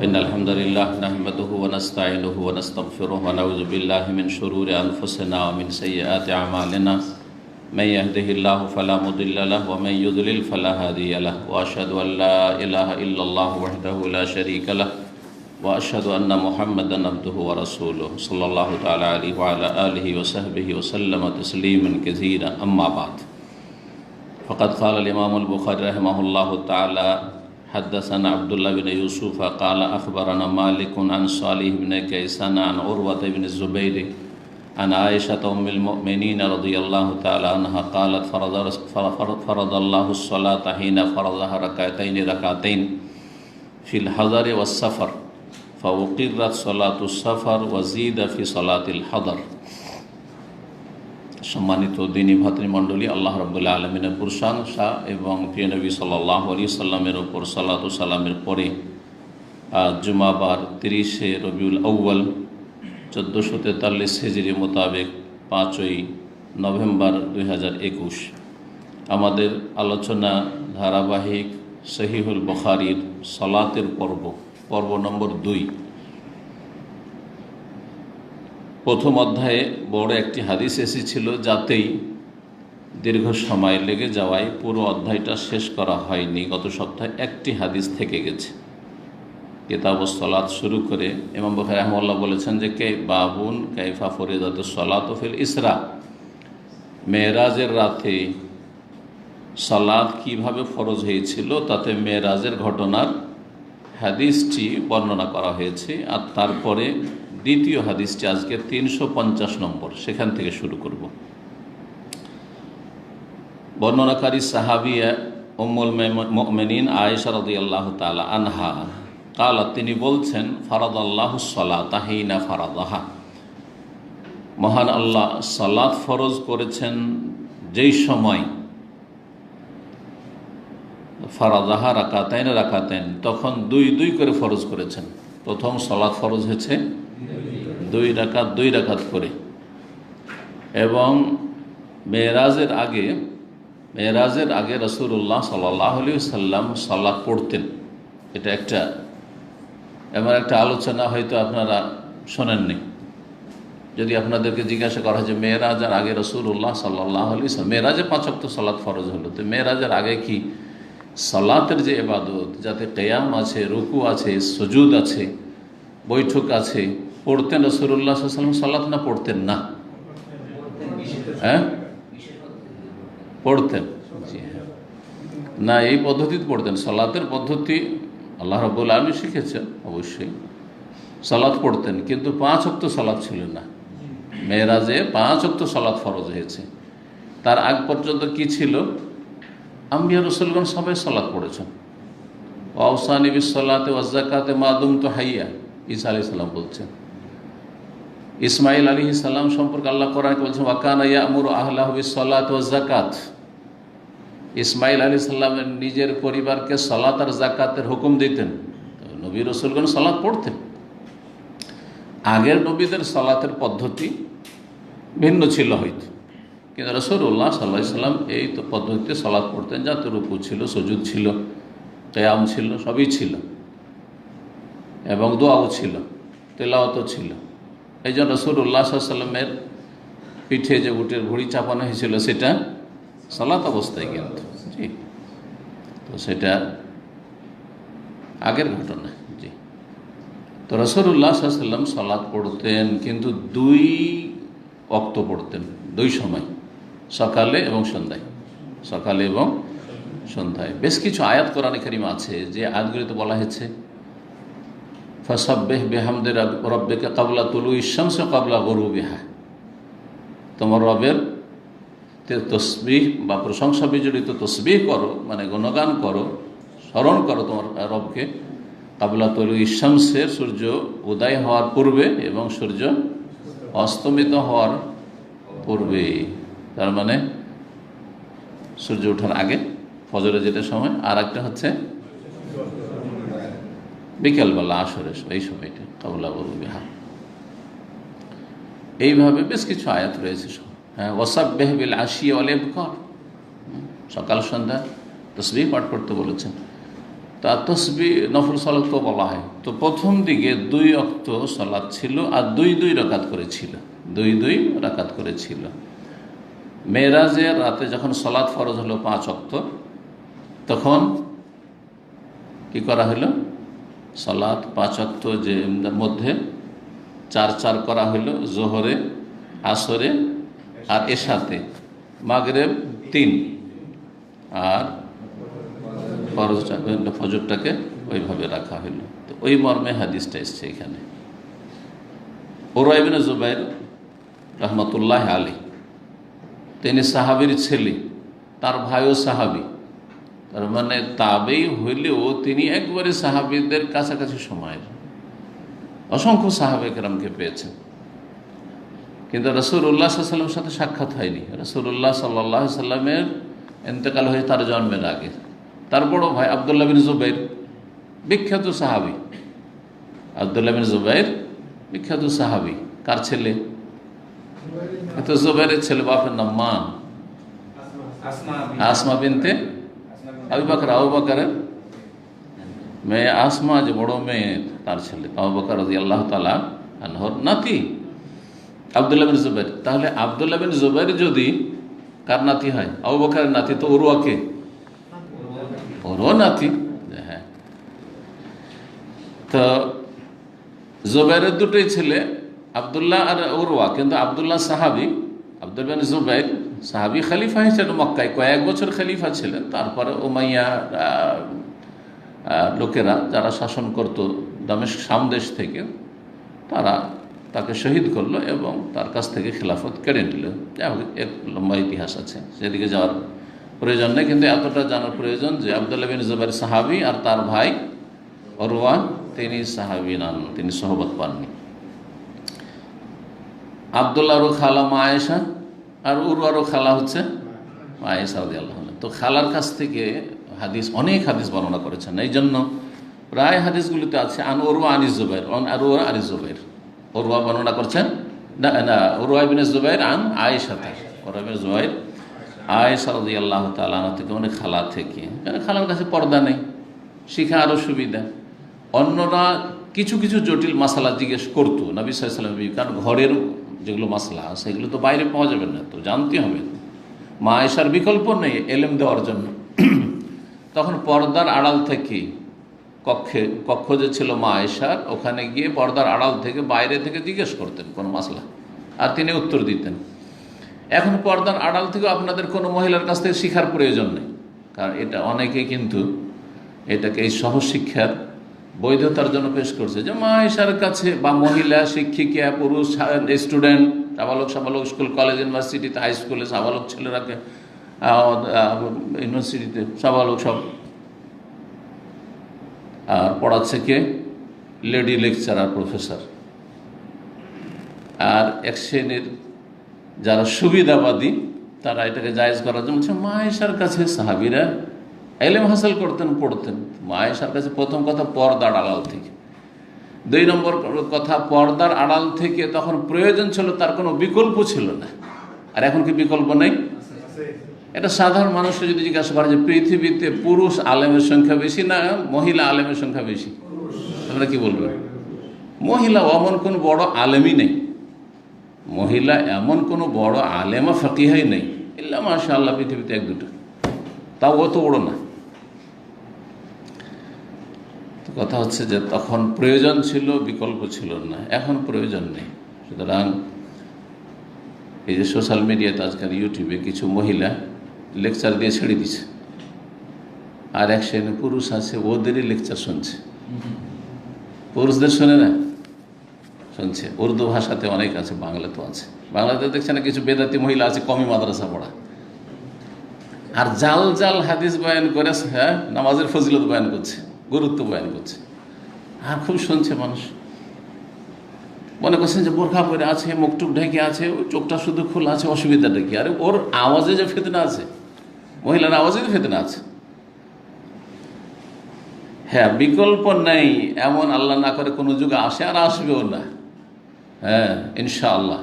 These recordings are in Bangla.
إن الحمد لله نحمده ونستعينه ونستغفره ونعوذ بالله من شرور أنفسنا ومن سيئات أعمالنا من يهده الله فلا مضل له ومن يضلل فلا هادي له وأشهد أن لا إله إلا الله وحده لا شريك له وأشهد أن محمدا عبده ورسوله صلى الله تعالى عليه وعلى آله وصحبه وسلم تسليما كثيرا أما بعد فقد قال الإمام البخاري رحمه الله تعالى حدثنا عبد الله بن يوسف قال أخبرنا مالك عن صالح بن كيسان عن عروة بن الزبير عن عائشة أم المؤمنين رضي الله تعالى عنها قالت فرض الله الصلاة حين فرضها ركعتين في الحضر والسفر فأقرت صلاة السفر وزيد في صلاة الحضر। সম্মানিত দিনী ভাতৃমণ্ডলী, আল্লাহ রাব্বুল আলামিনের প্রশংসা এবং প্রিয় নবী সাল্লাল্লাহু আলাইহি সাল্লামের উপর সালাতু সালামের পরে জুমাবার 30শে রবিউল আউয়াল 1443 হিজরি মোতাবেক 5ই নভেম্বর 2021 আমাদের আলোচনা ধারাবাহিক সহিহুল বুখারীর সালাতের পর্ব নম্বর 2। প্রথম অধ্যায়ে বড় একটি হাদিস এসেছিল, যাতেই দীর্ঘ সময় লেগে যাওয়ায় পুরো অধ্যায়টা শেষ করা হয়নি। গত সপ্তাহে একটি হাদিস থেকে গেছে। কিতাবুস সালাত শুরু করে ইমাম বুখারী রাহিমাহুল্লাহ বলেছেন যে বাবুন কাইফা ফরিদাতুস সালাতু ফিল ইসরা, মেরাজের রাতে সালাত কিভাবে ফরজ হয়েছিল তাতে মেরাজের ঘটনার হাদিসটি বর্ণনা করা হয়েছে। আর তারপরে দ্বিতীয় হাদিসটি আজকে 350 নম্বর, সেখান থেকে শুরু করব। বর্ণনাকারী সাহাবিয়া উম্মুল মুমিনিন আয়েশা রাদিয়াল্লাহু তাআলা আনহা কালাত, তিনি বলছেন ফারাদাল্লাহুস সালাতা হিনা ফারাদাহা, মহান আল্লাহ সালাত ফরজ করেছেন যেই সময় ফারাদাহা রাকাতাইন, তখন দুই করে ফরজ করেছেন। প্রথম সালাত ফরজ হয়েছে 2 রাকাত করে, এবং মেরাজের আগে রাসূলুল্লাহ সাল্লাল্লাহু আলাইহি ওয়াসাল্লাম সালাত পড়তেন। এটা এমন একটা আলোচনা হয়তো আপনারা শোনেননি। যদি আপনাদেরকে জিজ্ঞাসা করা হয় যে মেরাজের আগে রাসূলুল্লাহ সাল্লাল্লাহু আলাইহি ওয়াসাল্লাম, মেরাজে 5 ওয়াক্ত সালাত ফরজ হলো, তো মেরাজের আগে কি সালাতের যে ইবাদত, যাতে কিয়াম আছে, রুকু আছে, সুজুদ আছে, বৈঠক আছে, পড়তেন রাসূলুল্লাহ সাল্লাল্লাহু আলাইহি ওয়াসাল্লাম সালাত না পড়তেন না? পড়তেন, জি হ্যাঁ, না এই পদ্ধতিতে পড়তেন। সালাতের পদ্ধতি আল্লাহ রাব্বুল আলামিন শিখেছেন, অবশ্যই সালাত পড়তেন, কিন্তু 5 ওয়াক্ত সালাত ছিল না। মেরাজে 5 ওয়াক্ত সালাত ফরজ হয়েছে। তার আগ পর্যন্ত কি ছিল? আম্বিয়া রাসূলগণ সবাই সালাত পড়েছেন। ওয়াউসানি বিস সালাতি ওয়াজ যাকাতি মা দুমতু হাইয়া, ঈসা আলাইহিস সালাম বলছেন। ইসমাঈল আলাইহিস সালাম সম্পর্কে আল্লাহ কোরআনে বলছেন ওয়া কানা ইয়া'মুরু আহলাহু বিস সালাতি ওয়াজ যাকাত। ইসমাঈল আলাইহিস সালামের নিজের পরিবারকে সালাত আর যাকাতের হুকুম দিতেন। নবী রাসূলগণ সালাত পড়তেন। আগের নবীদের সালাতের পদ্ধতি ভিন্ন ছিল হয়তো, কিন্তু রাসূলুল্লাহ সাল্লাল্লাহু আলাইহি ওয়াসাল্লাম এই তো পদ্ধতিতে সালাত পড়তেন, যাতে রুকু ছিল, সুজুদ ছিল, কিয়াম ছিল, সবই ছিল, এবং দোয়াও ছিল, তেলাওয়াতও ছিল। এই জন্য রাসূলুল্লাহ সাল্লাল্লাহু আলাইহি ওয়াসাল্লামের পিঠে যে উটের ভুঁড়ি চাপানো হয়েছিল সেটা সালাত অবস্থায়, কিন্তু জি, তো সেটা আগের ঘটনা। জি, তো রাসূলুল্লাহ সাল্লাল্লাহু আলাইহি ওয়াসাল্লাম সালাত পড়তেন, কিন্তু 2 ওয়াক্ত পড়তেন, 2 সময়, সকালে এবং সন্ধ্যায়। বেশ কিছু আয়াত কোরআনে কারিমে আছে যে আয়াতগুলিতে বলা হয়েছে ফাসাব্বিহ বিহামদি রাব্বিকা ক্বাবলা তুলুইশ শামসি ক্বাবলা গুরুবিহা, তোমার রবের তসবিহ বা প্রশংসা বিজড়িত তসবিহ করো, মানে গুণগান করো, স্মরণ করো তোমার রবকে ক্বাবলা তুলুইশ শামসের, সূর্য উদয় হওয়ার পূর্বে এবং সূর্য অস্তমিত হওয়ার পূর্বে, তার মানে সূর্য ওঠার আগে, ফজরে যেটা সময়, আর একটা হচ্ছে বিকেলবেলা আসরের এই সময়টা ক্বাবলা গুরুবিহা। এইভাবে বেশ কিছু আয়াত রয়েছে। হ্যাঁ, ওয়াসাব্বিহ বিল আশি ওয়াল ইবকার, সকাল সন্ধ্যা তসবিহ পাঠ করতে বলেছেন। তা তসবি নফল সালাত তো বলা হয়। তো প্রথম দিকে 2 ওয়াক্ত সালাত ছিল আর 2 রাকাত করেছিল, 2 রাকাত করেছিল। মেরাজের রাতে যখন সালাত ফরজ হলো 5 ওয়াক্ত, তখন কি করা হলো? সালাত 5 ওয়াক্ত যে মধ্যে 4 করা হলো, জোহরে, আসরে আর এশাতে, মাগরিব 3, আর ফজরটাকে ওইভাবে রাখা হলো। তো ওই মর্মে হাদিসটা এসছে এখানে। উরওয়া ইবনে জুবাইর রহমতুল্লাহ আলী, তিনি সাহাবীর ছেলে, তার ভাইও সাহাবী, তার মানে তাবেই হইলেও তিনি একবারে সাহাবীদের কাছাকাছি সময়ের, অসংখ্য সাহাবে কেরামকে পেয়েছেন। কিন্তু রাসূলুল্লাহ সাল্লাল্লাহু আলাইহি ওয়াসাল্লামের সাথে সাক্ষাৎ হয়নি। রাসূলুল্লাহ সাল্লাল্লাহু আলাইহি ওয়াসাল্লামের ইন্তেকাল হয়ে তার জন্মের আগে। তার বড় ভাই আব্দুল্লাহ বিন জুবাইর, বিখ্যাত সাহাবী। আব্দুল্লাহ বিন জুবাইর বিখ্যাত সাহাবী। কার ছেলে? তো জুবাইরের ছেলে, বাপের নাম মা আসমা বিনতে আবু বকর। আবু বকরের মেয়ে আসমা, যে বড় মেয়ে, তার ছেলে আবু বকর রাদিয়াল্লাহু তাআলা আনহুর নাতি আব্দুল্লাহ বিন জুবাইর। তাহলে আব্দুল্লাহ বিন জুবাইর যদি কার নাতি হয়? আবু বকরের নাতি। তো উরওয়াকে, ওরও নাতি। হ্যাঁ, তো জুবাইরের দুটোই ছেলে, আব্দুল্লাহ আর উরওয়া। কিন্তু আব্দুল্লাহ সাহাবী, আব্দুল্লাহ বিন জুবাইর সাহাবী, খলিফা হিসেবে মক্কায় কয়েক বছর খলিফা ছিলেন। তারপরে উমাইয়া লোকেরা যারা শাসন করত দামেস্ক, শাম দেশ থেকে, তারা তাকে শহীদ করলো এবং তার কাছ থেকে খিলাফত কেড়ে নিল। এক লম্বা ইতিহাস আছে, সেদিকে যাওয়ার প্রয়োজন নেই। কিন্তু এতটা জানার প্রয়োজন যে আব্দুল্লাহ বিন জুবাইর সাহাবী আর তার ভাই উরওয়া তিনি সাহাবী নন, তিনি সোহবত পাননি। আব্দুল্লাহরও খালা মা আয়েশা, আর উরওয়ারও খালা হচ্ছে মা আয়েশা রাদিয়াল্লাহু আনহা। তো খালার কাছ থেকে হাদিস, অনেক হাদিস বর্ণনা করেছেন। এই জন্য প্রায় হাদিসগুলিতে আছে আন উরওয়া আনিস জুবাইর, আর উরওয়া আনিস জুবাইর। উরওয়া বর্ণনা করছেন, না উরওয়া ইবনে জুবাইর আন আয়েশা, উরওয়া ইবনে জুবাইর আয়েশা রাদিয়াল্লাহু তাআলা আনহা থেকে, মানে খালা থেকে। কারণ খালার কাছে পর্দা নেই, শিখা আরও সুবিধা। অন্যরা কিছু কিছু জটিল মাসালা জিজ্ঞেস করতো নবী সাল্লাল্লাহু আলাইহি ওয়াসাল্লাম, কারণ ঘরের যেগুলো মাসলা সেগুলো তো বাইরে পাওয়া যাবে না, তো জানতে হবে। মা আয়েশার বিকল্প নেই এলেম দেওয়ার জন্য। তখন পর্দার আড়াল থেকে কক্ষ যে ছিল মা আয়েশার, ওখানে গিয়ে পর্দার আড়াল থেকে, বাইরে থেকে জিজ্ঞেস করতেন কোনো মাসলা, আর তিনি উত্তর দিতেন। এখন পর্দার আড়াল থেকে আপনাদের কোনো মহিলার কাছ থেকে শিখার প্রয়োজন নেই, কারণ এটা অনেকে কিন্তু এটাকে এই সহশিক্ষার বৈধতার জন্য পেশ করছে, যে মা আয়েশার কাছে, বা মহিলা শিক্ষিকা, পুরুষ স্টুডেন্ট, সাবালক স্কুল, কলেজ, ইউনিভার্সিটিতে, হাই স্কুলে সাবালক ছেলেরাকে, ইউনিভার্সিটিতে সাবালক সব। আর পড়াচ্ছে কে? Lady lecturer, professor. আর এক শ্রেণীর যারা সুবিধাবাদী, তারা এটাকে জায়েজ করার জন্য বলছে মা আয়েশার কাছে সাহাবীরা ইলম হাসিল করতেন, পড়তেন। মা আয়েশার কাছে প্রথম কথা পর্দার আড়াল থেকে। 2 নম্বর কথা, পর্দার আড়াল থেকে তখন প্রয়োজন ছিল, তার কোনো বিকল্প ছিল না। আর এখন কি বিকল্প নেই? এটা সাধারণ মানুষকে যদি জিজ্ঞাসা করে যে পৃথিবীতে পুরুষ আলেমের সংখ্যা বেশি না মহিলা আলেমের সংখ্যা বেশি, তোমরা কি বলবে? মহিলা এমন কোনো বড় আলেমই নেই, মহিলা এমন কোনো বড় আলেমা ফাকিহাই নেই, ইল্লা মাশাআল্লাহ পৃথিবীতে 1-2টা, তাও অত বড় না। তো কথা হচ্ছে যে তখন প্রয়োজন ছিল, বিকল্প ছিল না, এখন প্রয়োজন নেই। সুতরাং এই যে সোশ্যাল মিডিয়াতে আজকাল ইউটিউবে কিছু মহিলা লেকচার দিয়ে ছেড়ে দিচ্ছে, আর এক শ্রেণী পুরুষ আছে ওদেরই লেকচার শুনছে। পুরুষদের শোনে না, শুনছে। উর্দু ভাষাতে অনেক আছে, বাংলাতেও আছে। বাংলাতে দেখছে না কিছু বেদাতি মহিলা আছে, কমি মাদ্রাসা পড়া, আর জাল জাল হাদিস বয়ান করে, হ্যাঁ, নামাজের ফজিলত বয়ান করছে, গুরুত্ব বয়ান করছে, আর খুব শুনছে মানুষ। মনে করছেন যে বোরখা পরে আছে, মুখটুক ঢেকে আছে, ওই চোখটা শুধু খোলা আছে, অসুবিধাটা কি? আরে ওর আওয়াজে যে ফেতনা আছে, মহিলার আওয়াজে যে ফেতনা আছে। হ্যাঁ, বিকল্প নেই, এমন আল্লাহ না করে কোনো যুগে আসে, আর আসবেও না। হ্যাঁ, ইনশাআল্লাহ।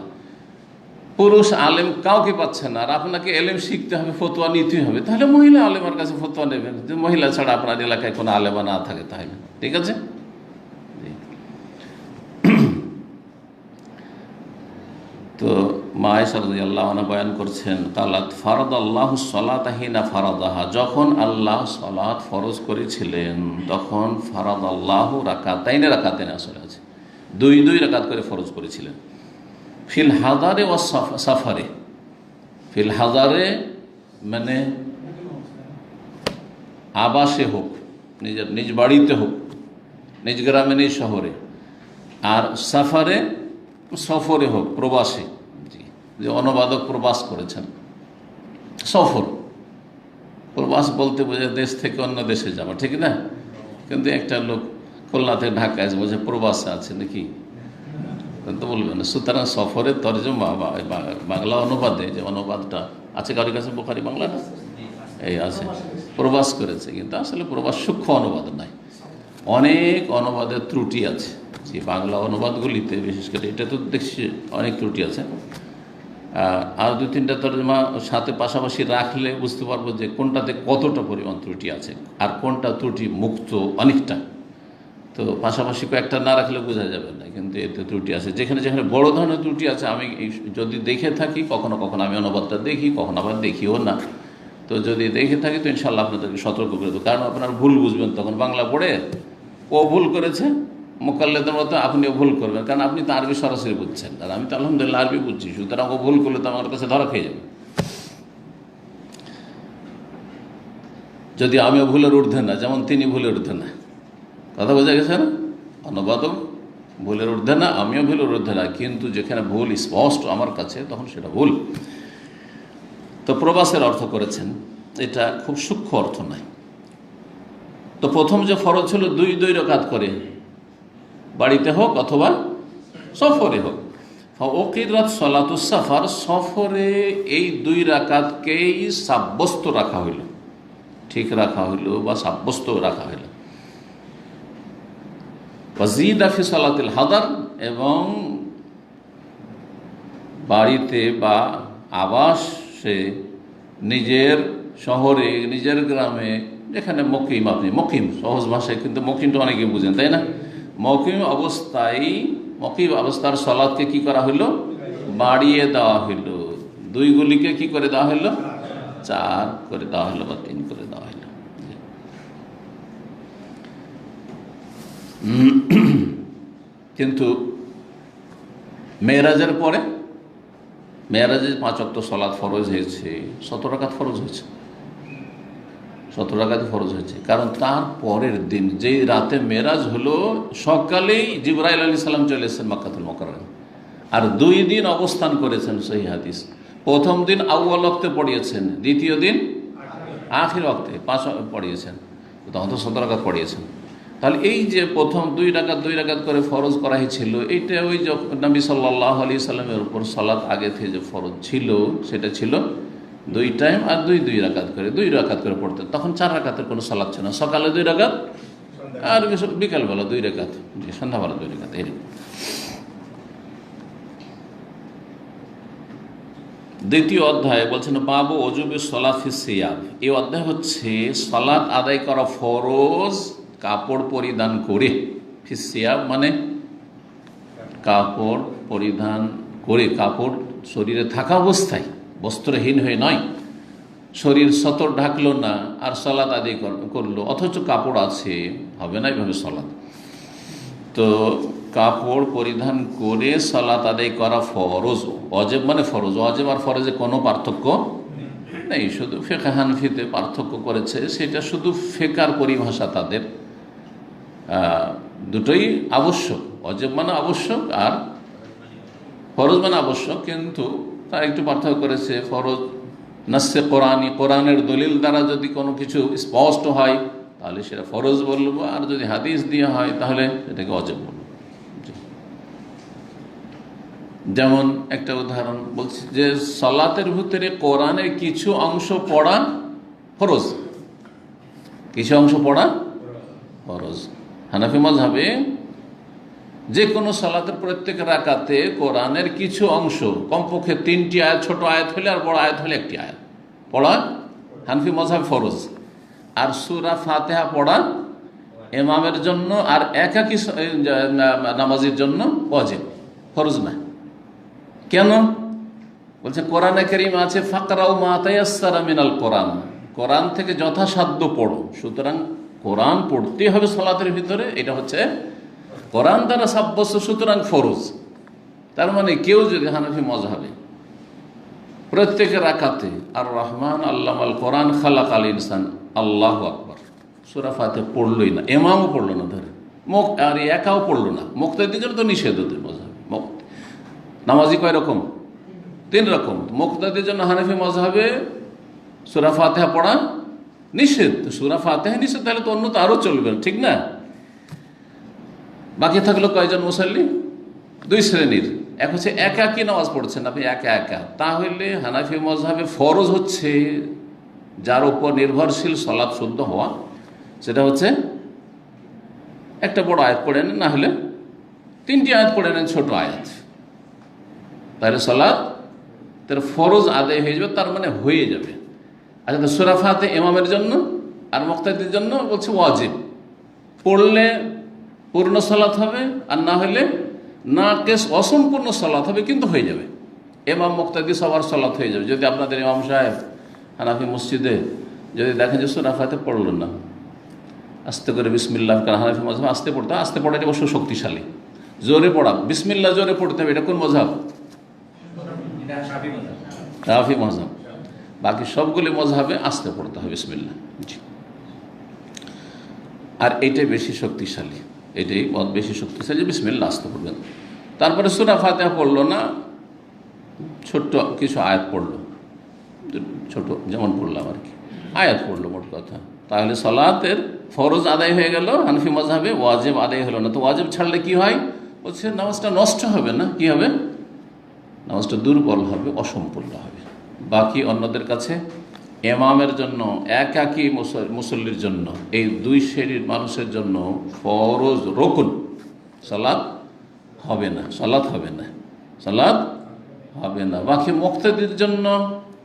পুরুষ আলেম কাউকে পাচ্ছে না, আর আপনাকে এলেম শিখতে হবে, ফতোয়া নিতে হবে, তাহলে মহিলা আলেমার কাছে ফতোয়া নেবেন। মহিলা ছাড়া আপনার এলাকায় কোনো আলেমা না থাকে তাহলে ঠিক আছে। তো মা আয়েশা রাদিয়াল্লাহু আনহা বয়ান করছেন, কালাত ফারাদাল্লাহু সলাতা হিনা ফারাদাহা, যখন আল্লাহ সলাত ফরজ করেছিলেন তখন ফারাদাল্লাহু রাকাতাইনে আসলে আছে দুই দুই রাকাত করে ফরজ করেছিলেন। ফিল হাদারে ও সাফারে, ফিল হাদারে মানে আবাসে হোক, নিজের নিজ বাড়িতে হোক, নিজ গ্রামে নিজ শহরে, আর সাফারে সফরে হোক, প্রবাসে। যে অনুবাদক প্রবাস করেছেন, সফর প্রবাস বলতে বোঝে দেশ থেকে অন্য দেশে যাওয়া, ঠিক না? কিন্তু একটা লোক খুলনা থেকে ঢাকা এসে বলছে প্রবাসে আছে নাকি, তো বলবে না। সুতরাং সফরের তর্জমা বাংলা অনুবাদে, যে অনুবাদটা আছে কারোর কাছে বুখারী বাংলাটা এই আছে, প্রবাস করেছে, কিন্তু আসলে প্রবাস সূক্ষ্ম অনুবাদ নাই, অনেক অনুবাদের ত্রুটি আছে। যে বাংলা অনুবাদগুলিতে বিশেষ করে এটা তো দেখছি অনেক ত্রুটি আছে। আর দুই তিনটা তর্জমা সাথে পাশাপাশি রাখলে বুঝতে পারবো যে কোনটাতে কতটা পরিমাণ ত্রুটি আছে আর কোনটা ত্রুটি মুক্ত অনেকটা। তো পাশাপাশি কয়েকটা না রাখলে বোঝা যাবে না, কিন্তু এতে ত্রুটি আছে। যেখানে যেখানে বড় ধরনের ত্রুটি আছে আমি যদি দেখে থাকি, কখনো কখনো আমি অনুবাদটা দেখি, কখনো আবার দেখিও না। তো যদি দেখে থাকি তো ইনশাল্লাহ আপনাদেরকে সতর্ক করে দেবো, কারণ আপনার ভুল বুঝবেন তখন বাংলা পড়ে। ও ভুল করেছে মোকাল্লেদের মতো, আপনিও ভুল করবেন, কারণ আপনি তো আরবি সরাসরি বুঝছেন, আর আমি তো আলহামদুলিল্লাহ আরবি বুঝছি। সুতরাং ও ভুল করলে তো আমার কাছে ধরা খেয়ে যাবে। যদি আমিও ভুলের ঊর্ধ্বে না, যেমন তিনি ভুলের ঊর্ধ্বে না, কথা বোঝা গেছে না? অনুবাদক ভুলের ঊর্ধ্বে না, আমিও ভুলের ঊর্ধ্বে না, কিন্তু যেখানে ভুল স্পষ্ট আমার কাছে তখন সেটা ভুল। তো প্রবাসের অর্থ করেছেন, এটা খুব সূক্ষ্ম অর্থ নাই। তো প্রথম যে ফরজ ছিল দুই দুই রাকাত করে, বাড়িতে হোক অথবা সফরে হোক। ওকিরাত সলাতুস সাফার, সফরে এই দুই রাকাতকেই সাব্যস্ত রাখা হইল, ঠিক রাখা হইল বা সাব্যস্ত রাখা হইল। ওয়াজিদা ফি সালাতিল হাদার, এবং বাড়িতে বা আবাসে, নিজের শহরে, নিজের গ্রামে, যেখানে মকিম, আপনি মকিম সহজ ভাষায়, কিন্তু মকিমটা অনেকে বুঝেন তাই না? মকিম অবস্থার সলাৎকে কি করা হইল? বাড়িয়ে দেওয়া হইল। দুইগুলিকে কি করে দেওয়া হইল? 4 করে দেওয়া হইল বা 3 করে দেওয়া হইল। কিন্তু মেরাজের পরে, মেরাজে 5 ওয়াক্ত সলাৎ ফরজ হয়েছে, 17 রাকাত ফরজ হয়েছে, 17 রাকাত ফরজ হয়েছে। কারণ তার পরের দিন, যেই রাতে মেরাজ হলো, সকালেই জিবরাইল আলাইহিস সালাম চলে এসেছেন মক্কাতুল মুকাররমা, আর 2 দিন অবস্থান করেছেন। সহিহ হাদিস, প্রথম দিন আউয়াল ওয়াক্তে পড়িয়েছেন, দ্বিতীয় দিন আখির ওয়াক্তে 5 পড়িয়েছেন, তখন তো 17 রাকাত পড়িয়েছেন। তাহলে এই যে প্রথম 2 রাকাত করে ফরজ করা হয়েছিল, এইটা ওই যে নবী সাল্লাল্লাহু আলাইহি সাল্লামের উপর সালাত আগে থেকে যে ফরজ ছিল, সেটা ছিল 2 টাইম, আর 2 রাকাত করে পড়তেন। তখন 4 রাকাতের কোনো সালাত ছিল না, সকালে 2 রাকাত আর বিকালবেলা 2 রাকাত, সন্ধ্যাবেলা 2 রাকাত। এরকম। দ্বিতীয় অধ্যায় বলছেন বাবু ওজুবে সলাত ফি সিয়াব। এই অধ্যায় হচ্ছে সালাত আদায় করা ফরজ কাপড় পরিধান করে। ফি সিয়াব মানে কাপড় পরিধান করে, কাপড় শরীরে থাকা অবস্থায়, বস্ত্রহীন হয়ে নয়, শরীর সতর ঢাকলো না আর সালাত আদায় করলো, অথচ কাপড় আছে, হবে না এইভাবে সালাত। তো কাপড় পরিধান করে সালাত আদায় করা ফরজ। ওয়াজিব মানে ফরজ, ওয়াজিব আর ফরজে কোনো পার্থক্য নেই, শুধু ফিকহ হানাফিতে পার্থক্য করেছে, সেটা শুধু ফিকহের পরিভাষা তাদের। দুটোই আবশ্যক, ওয়াজিব মানে আবশ্যক আর ফরজ মানে আবশ্যক, কিন্তু তারা একটু পার্থক্য করেছে। ফরজ নাসে কোরআনী, কোরআনের দলিল দ্বারা যদি কোনো কিছু স্পষ্ট হয় তাহলে সেটা ফরজ বলবো, আর যদি হাদিস দিয়ে হয় তাহলে এটাকে ওয়াজিব বলবো। যেমন একটা উদাহরণ বলছি, যে সালাতের ভিতরে কোরআনের কিছু অংশ পড়া ফরজ, কিছু অংশ পড়া ফরজ। হানাফি মাযহাবে যে কোনো সালাতের প্রত্যেক রাকাতে কোরআনের কিছু অংশ, কমপক্ষে 3টি আয়াত, ছোট আয়াত হলে আর বড় আয়াত হলে 1টি আয়াত পড়া হানফি মাযহাব ফরজ, আর সূরা ফাতিহা পড়া ইমামের জন্য আর একাকী নামাজের জন্য ওয়াজিব, ফরজ না। কেন বলছে? কোরআনে কারীম আছে ফাকরাউ মা তায়াসসারা মিনাল কোরআন, কোরআন থেকে যথাসাধ্য পড়ো। সুতরাং কোরআন পড়তে হবে সালাতের ভিতরে, এটা হচ্ছে কোরআন দ্বারা সাব্যস্ত, সুতরাং ফরজ। তার মানে কেউ যদি হানাফি মাযহাবে প্রত্যেকের রাকাতে আর রহমান আল্লামাল কোরআন খালাকাল ইনসান আল্লাহু আকবার সূরা ফাতিহা পড়লই না, ইমামও পড়লো না, ধরে আর একাও পড়লো না, মুক্তাদির জন্য তো নিষেধ ওদের মাযহাবে। নামাজি কয় রকম? 3 রকম। মুক্তাদির জন্য হানাফি মাযহাবে সূরা ফাতিহা পড়া নিষেধ। সূরা ফাতিহা নিষেধ, তাহলে তো অন্য তো আরও চলবে, ঠিক না? বাকি থাকলো কয়জন মুসাল্লি? 2 শ্রেণীর। এক হচ্ছে একাকী নামাজ পড়ছেন আপনি, একা একা, তাহলে হানাফি মাযহাবে ফরজ হচ্ছে যার উপর নির্ভরশীল সালাত শুদ্ধ হওয়া, সেটা হচ্ছে একটা বড় আয়াত পড়ে নেন, না হলে 3টি আয়াত পড়ে নেন, ছোট আয়াত, তাহলে সালাত তার ফরজ আদায় হয়ে যাবে, তার মানে হয়ে যাবে। আচ্ছা, তো সূরা ফাতিহা ইমামের জন্য আর মুক্তাদির জন্য বলছে ওয়াজিব, পড়লে পূর্ণ সালাত হবে, আর না হলে নাকিস অসম্পূর্ণ সালাত হবে, কিন্তু হয়ে যাবে। ইমাম মুক্তাদি সবার সালাত হয়ে যাবে। যদি আপনাদের ইমাম সাহেব হানাফি মসজিদে যদি দেখেন যে সূরা ফাতিহা পড়ল না, আস্তে করে বিসমিল্লাহ, কারণ হানাফি মাযহাব আস্তে পড়তে, আস্তে পড়াটা অবশ্য শক্তিশালী, জোরে পড়া বিসমিল্লাহ জোরে পড়তে হবে, এটা কোন মাযহাব? শাফি মাযহাব। বাকি সবগুলি মাযহাবে আস্তে পড়তে হবে বিসমিল্লাহ। আর এইটাই বেশি শক্তিশালী, এটাই বেশি শক্তিশালী, বিসমিল্লাহ আস্তে পড়বেন। তারপরে সূরা ফাতিহা পড়লো না, ছোট্ট কিছু আয়াত পড়লো, ছোট যেমন পড়লাম আর কি, আয়াত পড়লো মোট কথা, তাহলে সালাতের ফরজ আদায় হয়ে গেল হানফি মাযহাবে, ওয়াজিব আদায় হলো না। তো ওয়াজিব ছাড়লে কি হয়? বলছে নামাজটা নষ্ট হবে না, কি হবে? নামাজটা দুর্বল হবে, অসম্পূর্ণ হবে। বাকি অন্যদের কাছে ইমামের জন্য, একাকী মুসল্লির জন্য, এই 2 শ্রেণীর মানুষের জন্য ফরজ রুকুন সালাত হবে না, সালাত হবে না, সালাত হবে না। বাকি মুক্তাদির জন্য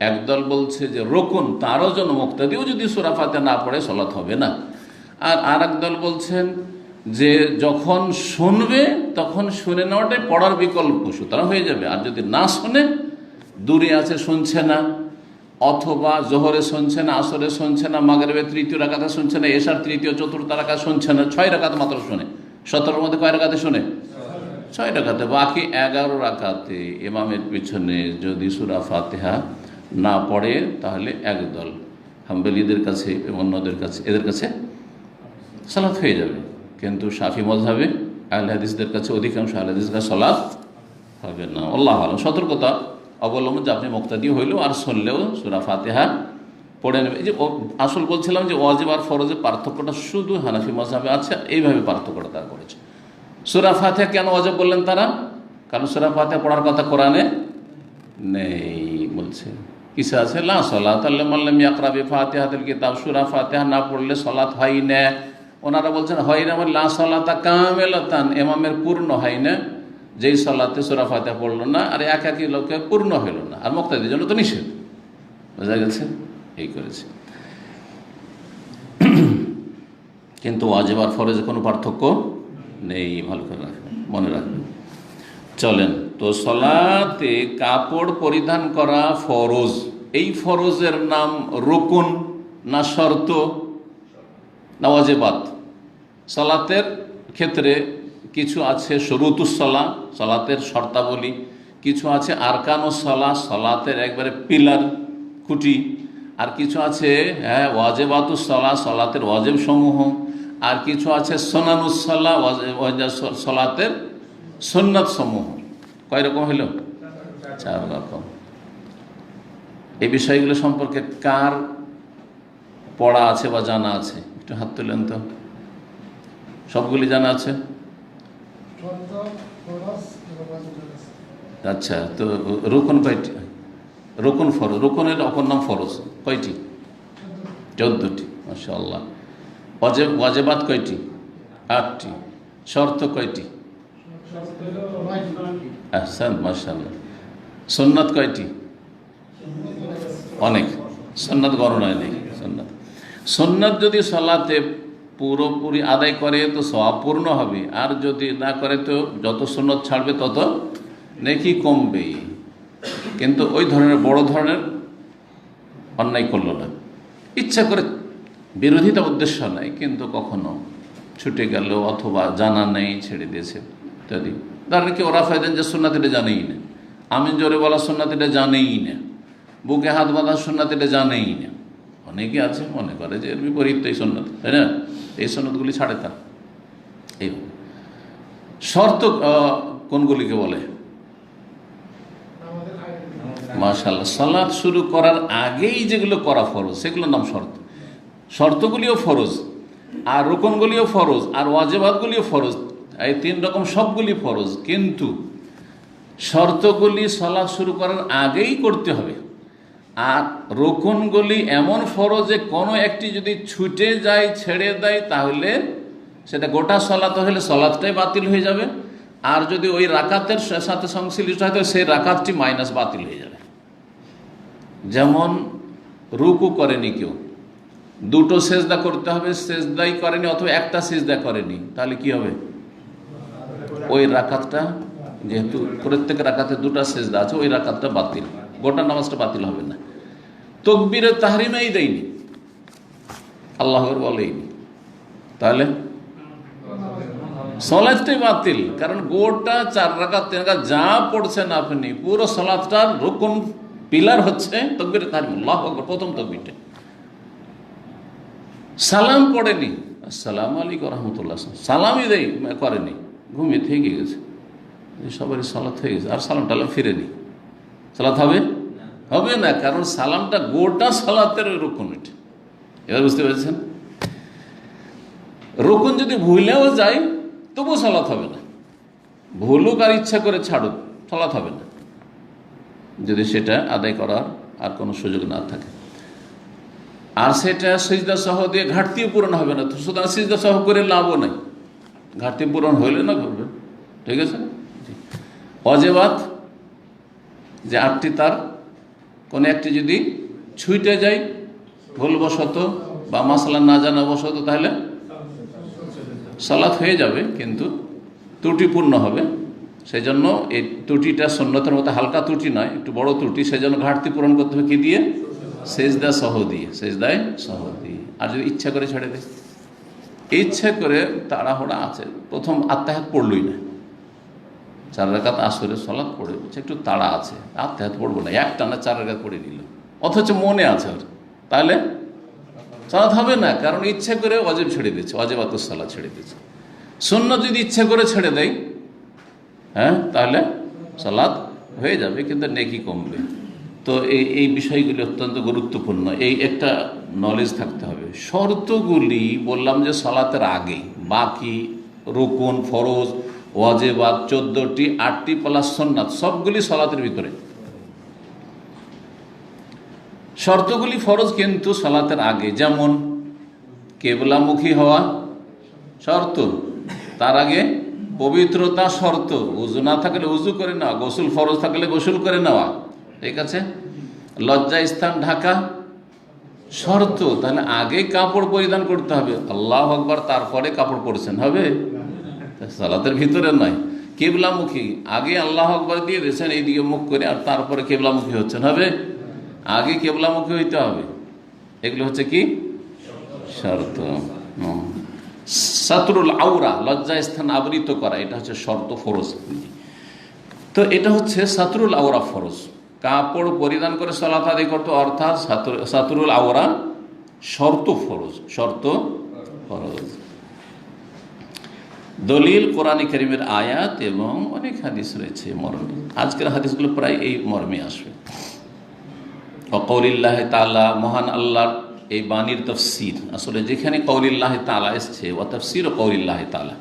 একদল বলছে যে রুকুন, তারও জন্য মুক্তাদিও যদি সূরা ফাতিহা না পড়ে সালাত হবে না। আর একদল বলছেন যে যখন শুনবে তখন শুনে নেওয়াটাই পড়ার বিকল্প, সুতরাং হয়ে যাবে। আর যদি না শুনে, দূরে আছে শুনছে না, অথবা জোহরে শুনছে না, আসরে শুনছে না, মাগরিবের 3য় রাকাতে শুনছে না, এশার 3য় 4র্থ রাকাত শুনছে না, 6 রাকাত মাত্র শুনে, 17-র মধ্যে কয় রাকাতে শুনে? 6 রাকাতে। বাকি 11 রাকাতে ইমামের পিছনে যদি সূরা ফাতিহা না পড়ে, তাহলে একদল হাম্বলীদের কাছে এবং অন্যদের কাছে, এদের কাছে সালাত হয়ে যাবে। কিন্তু শাফি মাযহাবে আহলে হাদিসদের কাছে, অধিকাংশ আহলে হাদিসের কাছে সালাত হবে না। আল্লাহু আ'লাম। সতর্কতা অবলম্বন যে আপনি মুক্তাদি হইলেও আর শুনলেও সূরা ফাতিহা পড়ে নেবে। এই যে আসল বলছিলাম যে ওয়াজিব আর ফরজের পার্থক্যটা শুধু হানাফি মাযহাবে আছে, এইভাবে পার্থক্যটা তারা করেছে। সূরা ফাতিহা কেন ওয়াজিব বললেন তারা? কারণ সূরা ফাতিহা পড়ার কথা কোরআনে নেই, বলছে কিসে আছে? লা সালাতা লিমান লাম ইয়াকরা বিফাতিহাতিল কিতাব, সূরা ফাতিহা না পড়লে সালাত হয় না। ওনারা বলছেন হয় না, লা সালাতা কামিলাতান, ইমামের পূর্ণ হয় না, যেই সালাতে সূরা ফাতিহা পড়লো না আর একাকী লোকে পূর্ণ হইল না। আর মুক্তাদির জন্য তো নিষেধ, বোঝা গেছে? এই করেছে। কিন্তু ওয়াজিব আর ফরজে কোনো পার্থক্য নেই, ভালো করে রাখবেন, মনে রাখবেন। চলেন, তো সালাতে কাপড় পরিধান করা ফরজ, এই ফরজের নাম রুকুন না শর্ত না ওয়াজিবাত? সালাতের ক্ষেত্রে কিছু আছে শুরুতুস সালাহ, সালাতের শর্তাবলী, কিছু আছে আরকানুস সালাহ, সালাতের একবারে পিলার, খুঁটি, আর কিছু আছে ওয়াজিবাতুস সালাহ, সালাতের ওয়াজিব সমূহ, আর কিছু আছে সুনানুস সালাহ, সালাতের সুন্নাত সমূহ। কয় রকম হইল? 4 রকম। এই বিষয়গুলো সম্পর্কে কার পড়া আছে বা জানা আছে? একটু হাত তুলেন তো। সবগুলি জানা আছে? আচ্ছা, তো রুকুন কয়টি? রুকুন ফরজ, রুকুনের অপর নাম ফরজ কয়টি? 14টি, মাশাআল্লাহ। ওয়াজিবাত কয়টি? 8টি। শর্ত কয়টি? আহসান, মাশাআল্লাহ। সুন্নাত কয়টি? অনেক। সুন্নাত গণনায় নেই। সুন্নাত যদি সালাতে পুরোপুরি আদায় করে তো সওয়াব পূর্ণ হবে, আর যদি না করে তো যত সুন্নত ছাড়বে তত নেকি কমবে। কিন্তু ওই ধরনের বড় ধরনের অন্যায় করলো না, ইচ্ছা করে, বিরোধিতা উদ্দেশ্য নাই, কিন্তু কখনো ছুটে গেল অথবা জানা নেই ছেড়ে দিয়েছে ইত্যাদি। ধরেন কেউ রাফায় দেন যে সুন্নাত এটা জানেই না, আমিন জোরে বলা সুন্নাত এটা জানেই না, বুকে হাত বাঁধা সুন্নাত এটা জানেই না। অনেকে আছে মনে করে যে এর বিপরীত এই সুন্নাত, তাই না? এই সুন্নাতগুলি ছাড়ে তার। এই শর্ত কোনগুলিকে বলে? মাশাআল্লাহ, সালাত শুরু করার আগেই যেগুলো করা ফরজ সেগুলোর নাম শর্ত। শর্তগুলিও ফরজ, আর রুকনগুলিও ফরজ, আর ওয়াজিবাতগুলিও ফরজ। এই তিন রকম সবগুলি ফরজ, কিন্তু শর্তগুলি সালাত শুরু করার আগেই করতে হবে। আর রুকনগুলি এমন ফরজ যে কোনো একটি যদি ছুটে যায়, ছেড়ে দেয়, তাহলে সেটা গোটা সালাত হলে সালাতটাই বাতিল হয়ে যাবে। আর যদি ওই রাকাতের সাথে সংশ্লিষ্ট হয় তো সেই রাকাতটি মাইনাস বাতিল হয়ে যাবে। যেমন রুকু করেনি কেউ, দুটো সেজদা করতে হবে, সেজদাই করেনি অথবা একটা সেজদা করেনি, তাহলে কি হবে? ওই রাকাতটা, যেহেতু প্রত্যেক রাকাতে দুটা সেজদা আছে, ওই রাকাতটা বাতিল, গোটা নামাজটা বাতিল হবে না। তাকবীরে তাহরিমেই দেয়নি, আল্লাহু আকবার বলেইনি, তাহলে সালাতটাই বাতিল। কারণ গোটা 4 রাকাত 3 রাকাত যা পড়ছেন আপনি, পুরো সালাতটার রুকন পিলার হচ্ছে তাকবীরে তাহরিম, আল্লাহু আকবার, প্রথম তাকবীরটা। সালাম পড়েনি, আসসালামু আলাইকুম রহমতুল্লাহ, সালামই দেই করেনি, ঘুমিয়ে থেকে গেছে, সবারই সালাত হয়ে গেছে, আর সালাম টালাম ফিরেনি, সালাত হবে? হবে না, কারণ সালামটা গোটা সালাতের রুকন। এটা এবার বুঝতে পেরেছেন? রুকন যদি ভুলেও যায় তবুও সালাত হবে না, ভুলুক আর ইচ্ছা করে ছাড়ুক, সালাত হবে না, যদি সেটা আদায় করার আর কোনো সুযোগ না থাকে। আর সেটা সিজদা সহ দিয়ে ঘাটতিও পূরণ হবে না, তো সুতরাং সিজদা সহ করে লাভও নাই, ঘাটতি পূরণ হইলে না করবে। ঠিক আছে? ওয়াজিবাত যে 8টি, তার কোনো একটি যদি ছুটে যায় ভুলবশত বা মাসলা না জানা বশত, তাহলে সালাত হয়ে যাবে, কিন্তু ত্রুটিপূর্ণ হবে। সেই জন্য এই ত্রুটিটা সুন্নতের মতো হালকা ত্রুটি নয়, একটু বড় ত্রুটি। সেই জন্য ঘাটতি পূরণ করতে হবে কি দিয়ে? সেজদা সহ দিয়ে, সেজদায় সহ দিয়ে। আর যদি ইচ্ছা করে ছেড়ে দেয়, ইচ্ছা করে তাড়াহুড়া আছে, প্রথম আত্মাহাত পড়লই না, 4 রাকাত আসরের সালাত পড়ে বলছে একটু তাড়া আছে, আত্মাহাত পড়বো না, একটানা 4 রাকাত পড়ে নিল, অথচ মনে আছে ওর, তাহলে সালাত হবে না, কারণ ইচ্ছা করে ওয়াজিব ছেড়ে দিচ্ছে, ওয়াজিবাতুস সালাত ছেড়ে দিচ্ছে। সুন্নাত যদি ইচ্ছা করে ছেড়ে দেয়, হ্যাঁ, তাহলে সালাত হয়ে যাবে, কিন্তু নেকি কমবে। তো এই বিষয়গুলি অত্যন্ত গুরুত্বপূর্ণ, এই একটা নলেজ থাকতে হবে। শর্তগুলি বললাম যে সালাতের আগে, বাকি রুকুন, ফরজ, ওয়াজিবাত 14টি, 8টি প্লাস সুন্নাত সবগুলি সালাতের ভিতরে। শর্তগুলি ফরজ কিন্তু সালাতের আগে, যেমন কেবলামুখী হওয়া শর্ত, তার আগে পবিত্রতা শর্ত, উজু না থাকলে উজু করে নেওয়া, গোসল ফরজ থাকলে গোসল করে নেওয়া, ঠিক আছে? লজ্জা স্থান ঢাকা শর্ত, তাহলে আগে কাপড় পরিধান করতে হবে, আল্লাহু আকবার, তারপরে কাপড় পরছেন, হবে? সালাতের ভিতরে নয়। কেবলামুখী, আগে আল্লাহু আকবার দিয়ে দিয়েছেন এইদিকে মুখ করে, আর তারপরে কেবলামুখী হচ্ছেন, হবে? আগে কেবলামুখী হইতে হবে। এগুলো হচ্ছে কি শর্ত। সাতরুল আওরা, লজ্জা স্থান আবৃত করা, এটা হচ্ছে শর্ত, ফরজ। তো এটা হচ্ছে সাতরুল আওরা ফরজ, কাপড় পরিধান করে সালাত আদায় করতে, অর্থাৎ সাতরুল আওরা শর্ত ফরজ, শর্ত ফরজ। দলিল কোরআনে কারীমের আয়াত এবং অনেক হাদিস রয়েছে মর্মে, আজকের হাদিসগুলো প্রায় এই মর্মে আসবে। কওলিল্লাহ তাআলা, মহান আল্লাহর এই বাণীর তাফসীর, আসলে যেখানে কওলিল্লাহ তাআলা এসছে, ওয়া তাফসীর কওলিল্লাহ তাআলা,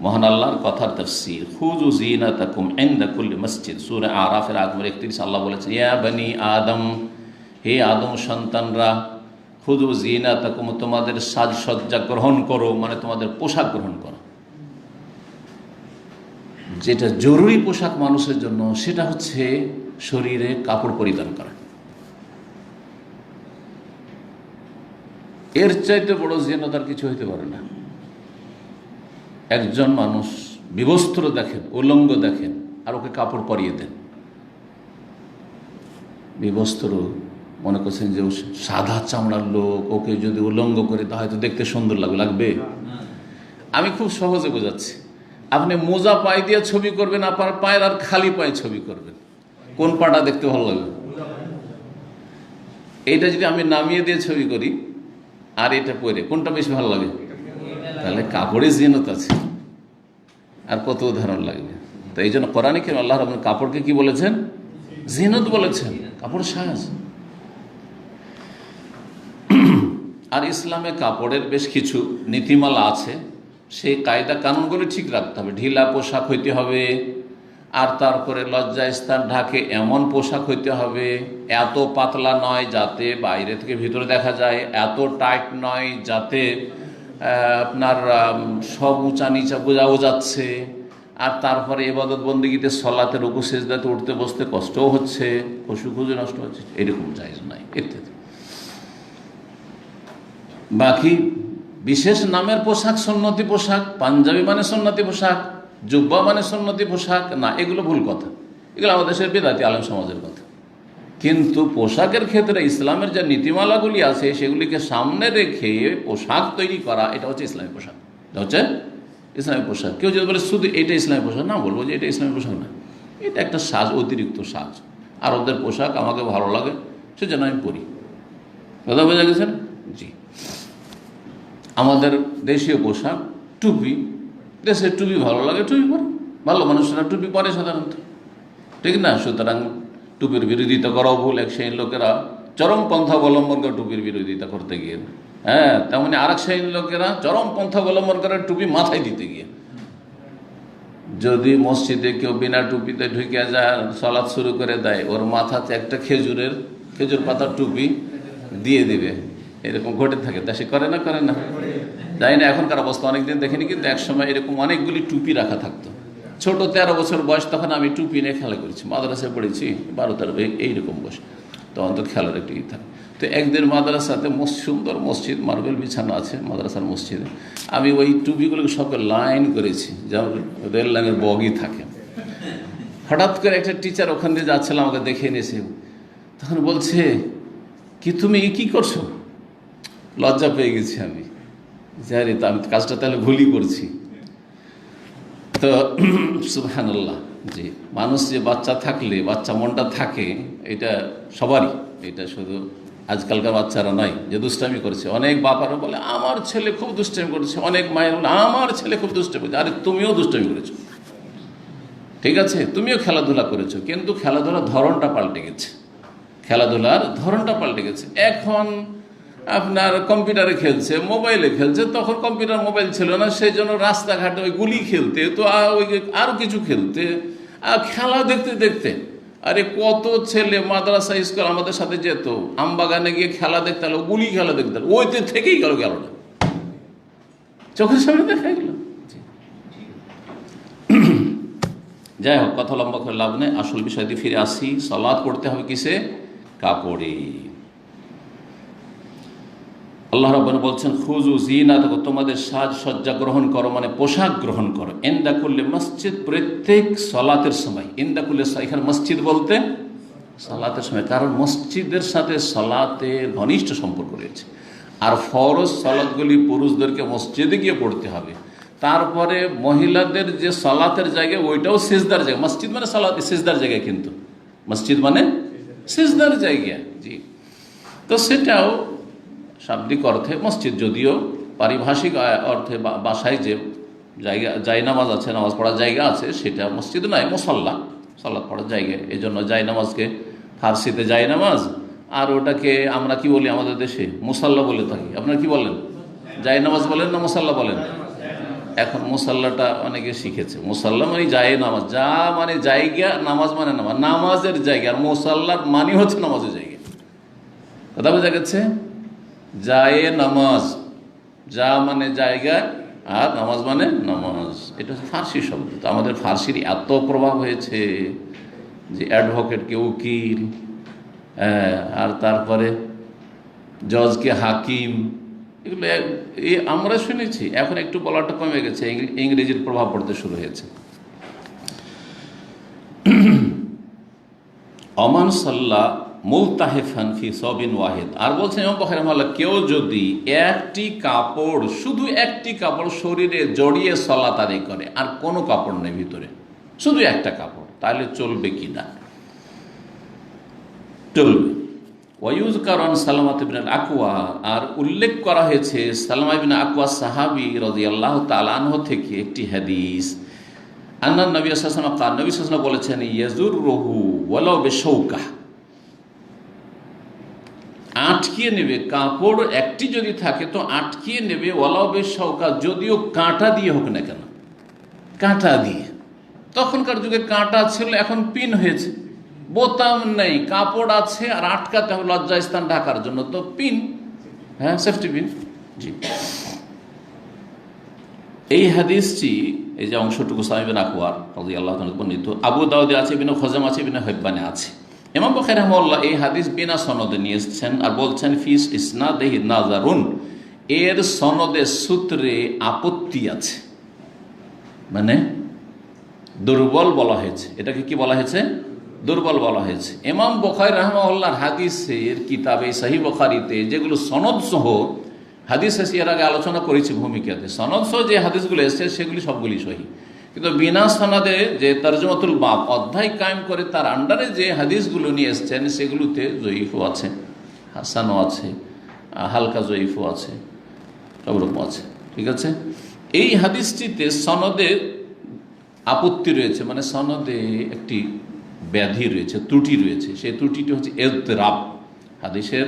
মহান আল্লাহর কথার তাফসীর। খুযু যিনাতাকুম ইনদা কুল্লি মসজিদ, সূরা আরাফের আগের 31 আল্লাহ বলেছেন, ইয়া বনি আদম, হে আদম সন্তানরা, খুযু যিনাতাকুম, তোমাদের সাজসজ্জা গ্রহণ করো, মানে তোমাদের পোশাক গ্রহণ করো। যেটা জরুরি পোশাক মানুষের জন্য সেটা হচ্ছে শরীরে কাপড় পরিধান করা। এর চাইতে বড় জিনাত আর কিছু হইতে পারে না। একজন মানুষ বিবস্ত্র দেখেন, উলঙ্গ দেখেন, আর ওকে কাপড় পরিয়ে দেন। বিবস্ত্র মনে করছেন যে সাদা চামড়ার লোক, ওকে যদি উলঙ্গ করে তা হয়তো দেখতে সুন্দর লাগবে। আমি খুব সহজে বোঝাচ্ছি। আপনি মোজা পায়ে দিয়ে ছবি করবেন, আপনার পায়ের আর খালি পায়ে ছবি করবেন, কোন পাটা দেখতে ভালো লাগবে? এইটা যদি আমি নামিয়ে দিয়ে ছবি করি আর এটা পরে, কোনটা বেশি ভালো লাগে? তাহলে কাপড়ে জিনত আছে, আর কত উদাহরণ লাগবে। তো এই জন্য কোরআনে কেন আল্লাহ রাব্বুল কাপড়কে কি বলেছেন? জিনত বলেছেন, কাপড় সাজ। আর ইসলামে কাপড়ের বেশ কিছু নীতিমালা আছে, সেই কায়দা কানুনগুলি ঠিক রাখতে হবে। ঢিলা পোশাক হইতে হবে, আর তারপরে লজ্জাস্থান ঢাকে এমন পোশাক হইতে হবে, এত পাতলা নয় যাতে বাইরে থেকে ভিতরে দেখা যায়, এত টাইট নয় যাতে আপনার সব উঁচা নিচা বোঝাও যাচ্ছে, আর তারপরে ইবাদত বন্দেগীতে সলাতে রুকু সিজদাতে উঠতে বসতে কষ্টও হচ্ছে, খুশু নষ্ট হচ্ছে, এরকম জায়েজ নাই ইত্যাদি। বাকি বিশেষ নামের পোশাক সুন্নতি পোশাক, পাঞ্জাবি মানে সুন্নতি পোশাক, জুব্বা মানে সুন্নতি পোশাক না, এগুলো ভুল কথা। এগুলো আমাদের দেশের বেদাতি আলেম সমাজের কথা। কিন্তু পোশাকের ক্ষেত্রে ইসলামের যে নীতিমালাগুলি আছে সেগুলিকে সামনে রেখে পোশাক তৈরি করা, এটা হচ্ছে ইসলামী পোশাক। এটা হচ্ছে ইসলামী পোশাক। কেউ যদি বলে শুধু এটা ইসলামী পোশাক, না, বলবো যে এটা ইসলামী পোশাক না, এটা একটা সাজ, অতিরিক্ত সাজ। আর ওদের পোশাক আমাকে ভালো লাগে, সেজন্য আমি পরি। কথা বোঝা গেছে? জি। আমাদের দেশীয় পোশাক টুপি, দেশের টুপি ভালো লাগে, টুপি পরে, ভালো মানুষেরা টুপি পরে সাধারণত, ঠিক না? সুতরাং টুপির বিরোধিতা করাও ভুল। এক শ্রেণীর লোকেরা চরম পন্থা অবলম্বন করে টুপির বিরোধিতা করতে গিয়ে, হ্যাঁ, তেমনি আর এক শ্রেণীর লোকেরা চরম পন্থা অবলম্বন করে টুপি মাথায় দিতে গিয়ে। যদি মসজিদে কেউ বিনা টুপিতে ঢুকে যায়, সালাত শুরু করে দেয়, ওর মাথাতে একটা খেজুর পাতার টুপি দিয়ে দিবে, এরকম ঘটে থাকে। দেশে করে না? জানি না এখনকার অবস্থা, অনেকদিন দেখিনি, কিন্তু একসময় এরকম অনেকগুলি টুপি রাখা থাকতো। ছোট 13 বছর বয়স, তখন আমি টুপি নিয়ে খেলা করেছি, মাদ্রাসায় পড়েছি 12-13, এইরকম বয়স, তখন তো খেলার একটু ই থাকে। তো একদিন মাদ্রাসাতে সুন্দর মসজিদ, মার্বেল বিছানো আছে মাদ্রাসার মসজিদে, আমি ওই টুপিগুলোকে সবকে লাইন করেছি, যেমন রেল লাইনের বগি থাকে। হঠাৎ করে একটা টিচার ওখান দিয়ে যাচ্ছিলাম, আমাকে দেখে নিয়েছে, তখন বলছে, কি তুমি কি করছো? লজ্জা পেয়ে গেছি আমি, জানি তো আমি কাজটা তাহলে ভুলই করছি। তো সুবহানাল্লাহ। জি, মানুষ যে বাচ্চা থাকলে বাচ্চা মনটা থাকে, এটা সবারই, এটা শুধু আজকালকার বাচ্চারা নয় যে দুষ্টামি করেছে। অনেক বাপারা বলে আমার ছেলে খুব দুষ্টামি করেছে, অনেক মায়ের বলে আমার ছেলে খুব দুষ্টামি করেছে। আরে তুমিও দুষ্টামি করেছো, ঠিক আছে, তুমিও খেলাধুলা করেছো, কিন্তু খেলাধুলার ধরনটা পাল্টে গেছে। এখন আপনার কম্পিউটারে খেলছে, মোবাইলে খেলছে, তখন কম্পিউটার মোবাইল ছিল না, সেই জন্য রাস্তাঘাটে ওই গুলি খেলতে, তো ওই আরও কিছু খেলতে, আর খেলা দেখতে দেখতে, আরে কত ছেলে মাদ্রাসা স্কুল আমাদের সাথে যেত, আমবাগানে গিয়ে খেলা দেখতে হলো, গুলি খেলা দেখতে হলো, ওইতে থেকেই গেল না, চোখের সামনে দেখা গেল। যাই হোক, কথা লম্বা করে লাভ নেই, আসল বিষয়টি ফিরে আসি। সালাত পড়তে হবে কিসে? কাপড়ে। আল্লাহ রাব্বুল বলছেন, খুযু যিনাতাকুম, তোমাদের সাজসজ্জা গ্রহণ করো, মানে পোশাক গ্রহণ করো, ইনদা কুল্লি মসজিদ, প্রত্যেক সালাতের সময়। ইনদা কুল্লি, এখানে মসজিদ বলতে সালাতের সময়, কারণ মসজিদের সাথে সালাতের ঘনিষ্ঠ সম্পর্ক রয়েছে। আর ফরজ সালাতগুলি পুরুষদেরকে মসজিদে গিয়ে পড়তে হবে। তারপরে মহিলাদের যে সালাতের জায়গা, ওইটাও সিজদার জায়গা। মসজিদ মানে সালাত সিজদার জায়গা, কিন্তু মসজিদ মানে সিজদার জায়গা। জি, তো সেটাও শাব্দিক অর্থে মসজিদ, যদিও পারিভাষিক অর্থে বাসায় যে জায়গা, জায়নামাজ আছে, নামাজ পড়ার জায়গা আছে, সেটা মসজিদ নয়, মুসাল্লা, সালাত পড়ার জায়গা। এই জন্য জায়নামাজকে ফার্সিতে জায়নামাজ, আর ওটাকে আমরা কি বলি আমাদের দেশে? মুসাল্লা বলে থাকি। আপনারা কি বলেন? জায়নামাজ বলেন না মুসাল্লা বলেন? এখন মুসাল্লাটা অনেকে শিখেছে। মুসাল্লা মানে জায়নামাজ, যা মানে জায়গা, নামাজ মানে নামাজ, নামাজের জায়গা, আর মুসাল্লার মানে হচ্ছে নামাজের জায়গা। কথা বোঝা গেছে? জায়ে নামাজ, যা মানে জায়গা, আর নামাজ মানে নামাজ, এটা হচ্ছে ফার্সি শব্দ। তো আমাদের ফার্সির এত প্রভাব হয়েছে যে অ্যাডভোকেটকে উকিল, আর তারপরে জজকে হাকিম, এগুলো আমরা শুনেছি। এখন একটু বলাটা কমে গেছে, ইংরেজির প্রভাব পড়তে শুরু হয়েছে। অমান সাল্লাহ মুলতাহিফান ফি সবিন ওয়াহিদ, আর বলছেন ইমাম বুখারী রাহিমাহুল্লাহ, কেউ যদি একটি কাপড়, শুধু একটি কাপড় শরীরে জড়িয়ে সালাত আদায় করে, আর কোনো কাপড় নেই ভিতরে, শুধু একটা কাপড়, তাহলে চলবে কি না? চলবে। ওয়ায়ুযকারু আন সালামাত ইবনে আল আকওয়া, আর উল্লেখ করা হয়েছে সালামা ইবনে আকওয়া সাহাবী রাদিয়াল্লাহু তাআলা আনহু থেকে একটি হাদিস, আন্না নবী সাল্লাল্লাহু আলাইহি ওয়াসাল্লাম নবী সাল্লাল্লাহু আলাইহি ওয়াসাল্লাম বলেছেন, ইয়াজুররুহু ওয়ালাউ বিশাওকা, আটকিয়ে নেবে কাপড় একটি যদি থাকে তো আটকিয়ে নেবে, ওয়ালাউ বিশাওকা, যদিও কাঁটা দিয়ে হোক না কেন, কাঁটা দিয়ে। তখনকার যুগে কাঁটা ছিল, এখন পিন হয়েছে, বোতাম নেই, কাপড় আছে আর আটকাতে হবে লজ্জাস্থান ঢাকার জন্য, তো পিন, হ্যাঁ, সেফটি পিন। জি, এই হাদিসটি, এই যে অংশটুকু সালামা ইবনে আকওয়া রাদিয়াল্লাহু তাআলা বর্ণিত, আবু দাউদে আছে, ইবনে খুজাইমা আছে, ইবনে হিব্বানে আছে। ইমাম বুখারী রাহিমাহুল্লাহ এই হাদিস বিনা সনদে নিয়ে এসেছেন, আর বলছেন ফিস ইসনাদিহি নাযারুন, এর সনদে সূত্রে আপত্তি আছে, মানে দুর্বল বলা হয়েছে। এটাকে কি বলা হয়েছে? দুর্বল বলা হয়েছে। ইমাম বুখারী রাহিমাহুল্লাহর হাদিসের কিতাবে সহিহ বুখারীতে যেগুলো সনদ সহ হাদিস এসে, এর আগে আলোচনা করেছি ভূমিকাতে, সনদ সহ যে হাদিসগুলো এসেছে সেগুলি সবগুলি সহি, কিন্তু বিনা সনদে যে তরজমাতুল বাব অধ্যায় কায়েম করে তার আন্ডারে যে হাদিসগুলো নিয়ে এসছেন সেগুলোতে জয়ীফও আছে, হাসানও আছে, হালকা জয়ীফও আছে, সব রকম আছে। ঠিক আছে, এই হাদিসটিতে সনদে আপত্তি রয়েছে, মানে সনদে একটি ব্যাধি রয়েছে, ত্রুটি রয়েছে। সেই ত্রুটিটি হচ্ছে ইযতিরাব। হাদিসের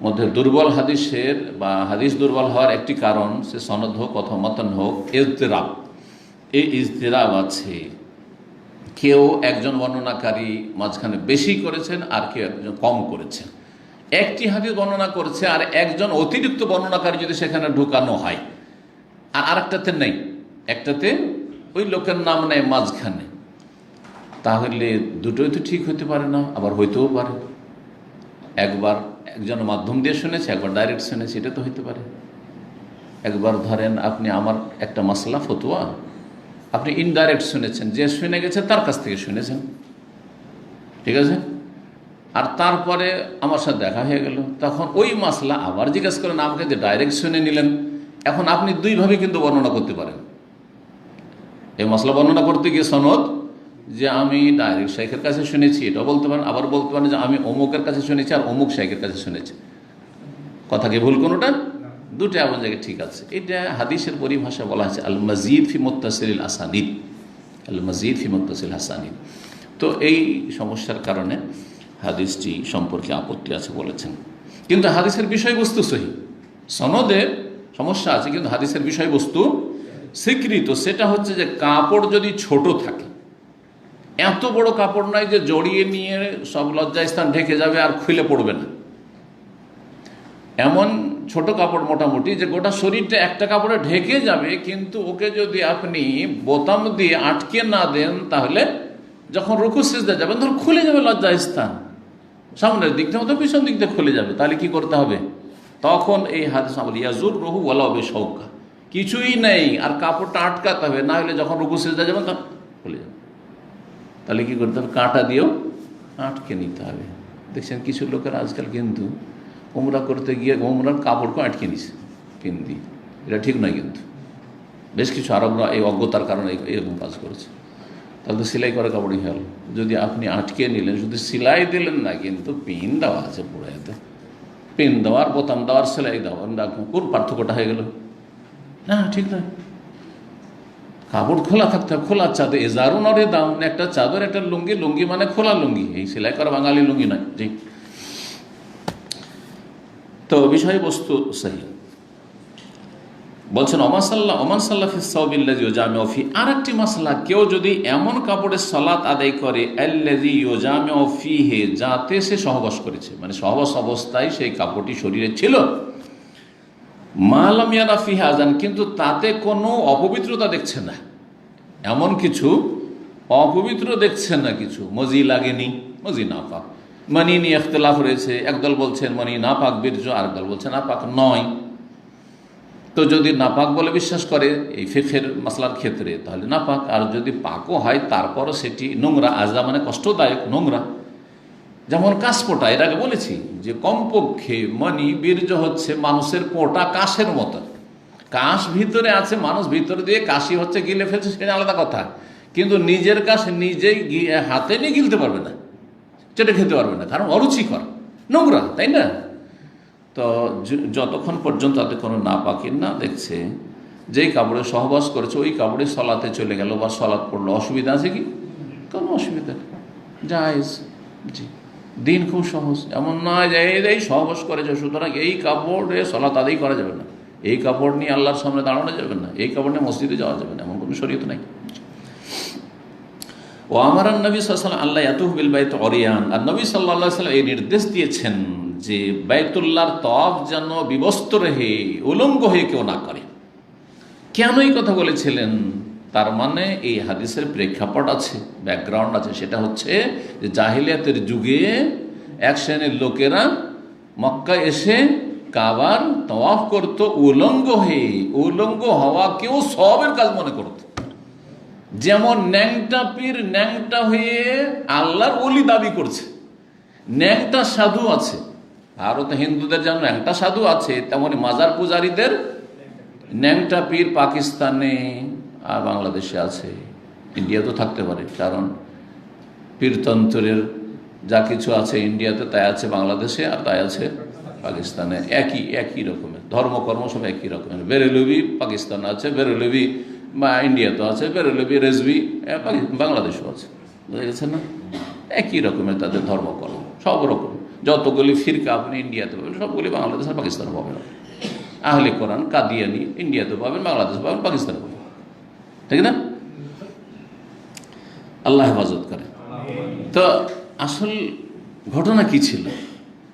মধ্যে দুর্বল হাদিসের বা হাদিস দুর্বল হওয়ার একটি কারণ, সে সনদ হোক অথবা মতন হোক, ইযতিরাব। এই ইযতিরাব আছে, কেউ একজন বর্ণনাকারী মাঝখানে বেশি করেছেন আর কেউ একজন কম করেছেন। একটি হাদিস বর্ণনা করছে আর একজন অতিরিক্ত বর্ণনাকারী যদি সেখানে ঢুকানো হয়, আর আরেকটাতে নেই, একটাতে ওই লোকের নাম নেই মাঝখানে, তাহলে দুটোই তো ঠিক হতে পারে না, আবার হইতেও পারে। একবার একজনের মাধ্যম দিয়ে শুনেছে, একবার ডাইরেক্ট শুনেছে, এটা তো হইতে পারে। একবার ধরেন আপনি আমার একটা মাসলা ফতোয়া আপনি ইনডাইরেক্ট শুনেছেন, যে শুনে গেছে তার কাছ থেকে শুনেছেন, ঠিক আছে, আর তারপরে আমার সাথে দেখা হয়ে গেল, তখন ওই মাসলা আবার জিজ্ঞেস করেন আমাকে, যে ডাইরেক্ট শুনে নিলেন। এখন আপনি দুইভাবে কিন্তু বর্ণনা করতে পারেন। এই মাসলা বর্ণনা করতে গিয়ে সনদ, যে আমি ডাইরেক্ট শেখের কাছে শুনেছি, এটাও বলতে পারেন, আবার বলতে পারেন যে আমি অমুকের কাছে শুনেছি আর অমুক শেখের কাছে শুনেছি। কথা কি ভুল কোনোটা? দুটো এমন জায়গায় ঠিক আছে। এটা হাদিসের পরিভাষা বলা হয়েছে আল মাজিদ ফি মুত্তাসিল আসানিদ, আল মাজিদ ফি মুত্তাসিল আসানিদ। তো এই সমস্যার কারণে হাদিসটি সম্পর্কে আপত্তি আছে বলেছেন, কিন্তু হাদিসের বিষয়বস্তু সহি। সনদের সমস্যা আছে কিন্তু হাদিসের বিষয়বস্তু স্বীকৃত। সেটা হচ্ছে যে কাপড় যদি ছোট থাকে, এত বড় কাপড় নয় যে জড়িয়ে নিয়ে সব লজ্জাস্থান ঢেকে যাবে আর খুলে পড়বে না, এমন ছোট কাপড় মোটামুটি যে গোটা শরীরটা একটা কাপড়ে ঢেকে যাবে, কিন্তু ওকে যদি আপনি বোতাম দিয়ে আটকে না দেন তাহলে যখন রুকু সিজদা যাবেন তখন খুলে যাবে লজ্জাস্থান, সামনের দিকটা মতো পিছন দিক দিয়ে খুলে যাবে। তাহলে কি করতে হবে? তখন এই হাদিস আমল ইয়াজুররুহু ওয়ালাউ বিশাওকা, কিছুই নেই আর কাপড়টা আটকাতে হবে, না হলে যখন রুকু সিজদা যাবেন তখন খুলে যাবে। তাহলে কি করতে হবে? কাঁটা দিয়েও আটকে নিতে হবে। দেখছেন কিছু লোকের আজকাল কিন্তু উমরা করতে গিয়ে উমরার কাপড়কে আটকে নিছে পিন দিয়ে, এটা ঠিক নয়। কিন্তু বেশ কিছু আরবরা এই অজ্ঞতার কারণে এরকম কাজ করেছে। তাহলে তো সেলাই করা কাপড়ই হল। যদি আপনি আটকে নিলেন, শুধু সেলাই দিলেন না, কিন্তু পিন দেওয়া আছে পুরো, এতে পিন দেওয়ার, বোতাম দেওয়ার, সেলাই দেওয়ার, কোন পার্থক্যটা হয়ে গেল? না, ঠিক নয়। কাপড় খোলা থাকতে হবে, খোলা চাদর, এজারুন আর দাম, একটা চাদর একটা লুঙ্গি, লুঙ্গি মানে খোলা লুঙ্গি, এই সেলাই করা বাঙালি লুঙ্গি নয়। জি, তো বিষয়বস্তু সহি। বলছেন ওমান সাল্লাহ ফি সাওবিল্লাযী ইউজামিউ ফি, আর একটি মাসলা, কেউ যদি এমন কাপড়ে সালাত আদায় করে আল্লাযী ইউজামিউ ফিহি, যাতে সে সহবাস করেছে, মানে সহবাস অবস্থায় সেই কাপড়টি শরীরে ছিল, মালাম ইয়ারা ফিহা আযান, কিন্তু তাতে কোনো অপবিত্রতা দেখছে না, এমন কিছু অপবিত্র দেখছেন না, কিছু মজি লাগেনি, মজি না পাক। মানি নিয়ে ইখতিলাফ রয়েছে, একদল বলছেন মানি না পাক বীর্য, আরেকদল বলছেন না পাক নয়। তো যদি নাপাক বলে বিশ্বাস করে এই ফিকহের মাসলার ক্ষেত্রে তাহলে নাপাক, আর যদি পাকও হয় তারপরও সেটি নোংরা, আজা মানে কষ্টদায়ক নোংরা। যেমন কাশ পোটা, এর আগে বলেছি যে কমপক্ষে মানি বীর্য হচ্ছে মানুষের পোটা কাশের মতো। কাশ ভিতরে আছে, মানুষ ভিতরে দিয়ে কাশি হচ্ছে গিলে ফেলছে, সেটা আলাদা কথা, কিন্তু নিজের কাশ নিজেই হাতে নিয়ে গিলতে পারবে না, চেটে খেতে পারবে না, কারণ অরুচিকর নোংরা, তাই না? তো যতক্ষণ পর্যন্ত তাতে কোনো নাপাকির না দেখছে, যেই কাপড়ে সহবাস করেছে ওই কাপড়ে সলাতে চলে গেল বা সলাৎ পড়লো, অসুবিধা আছে কি? কোনো অসুবিধা নেই, জায়েজ। জি, দিন খুব সহজ, এমন নয় যে এই সহবাস করেছে সুতরাং এই কাপড়ে সলাৎ আদায় করা যাবে না, এই কাপড় নিয়ে আল্লাহর সামনে দাঁড়ানো যাবে না, এই কাপড় নিয়ে মসজিদে যাওয়া যাবে না, এমন কোনো শরীয়ত নাই। ও আমার নবী সাল্লাল্লাহু আলাইহি ওয়াসাল্লাম আল্লাহ ইয়াতুফু বিল বাইত অরিয়ান, আর নবী সাল্লাল্লাহু আলাইহি ওয়াসাল্লাম এই নির্দেশ দিয়েছেন যে বাইতুল্লাহর তওয়াফ যেন বিবস্ত্র হয়ে উলঙ্গ হয়ে কেউ না করে। কেন এই কথা বলেছিলেন? তার মানে এই হাদিসের প্রেক্ষাপট আছে, ব্যাকগ্রাউন্ড আছে, সেটা হচ্ছে যে জাহিলিয়াতের যুগে এক শ্রেণীর লোকেরা মক্কা এসে কাবার তওয়াফ করত উলঙ্গ হয়ে, উলঙ্গ হওয়াকেও সওয়াবের কাজ মনে করত। যেমন ন্যাংটা পীর ন্যাংটা হয়ে আল্লাহর ওলি দাবি করছে, ন্যাংটা সাধু আছে ভারতে, হিন্দুদের যেমন ন্যাংটা সাধু আছে তেমনি মাজার পূজারীদের ন্যাংটা পীর পাকিস্তানে আর বাংলাদেশে আছে, ইন্ডিয়াতেও থাকতে পারে, কারণ পীরতন্ত্রের যা কিছু আছে ইন্ডিয়াতে তাই আছে বাংলাদেশে, আর তাই আছে পাকিস্তানে, একই রকমের ধর্মকর্ম সব একই রকমের। বেরেলভি পাকিস্তানে আছে, বেরেলভি বা ইন্ডিয়াতেও আছে, বেরেলভি রেজভি বাংলাদেশেও আছে, বুঝা গেছে না? একই রকমের তাদের ধর্মকর্ম, সব রকম যতগুলি ফিরকা আপনি ইন্ডিয়াতে পাবেন সবগুলি বাংলাদেশ আর পাকিস্তানে পাবেন। আহলে কোরআন কাদিয়ানি ইন্ডিয়াতে পাবেন, বাংলাদেশে পাবেন, পাকিস্তানে পাবেন, ঠিক না? আল্লাহ হেফাজত করে। তো আসল ঘটনা কি ছিল?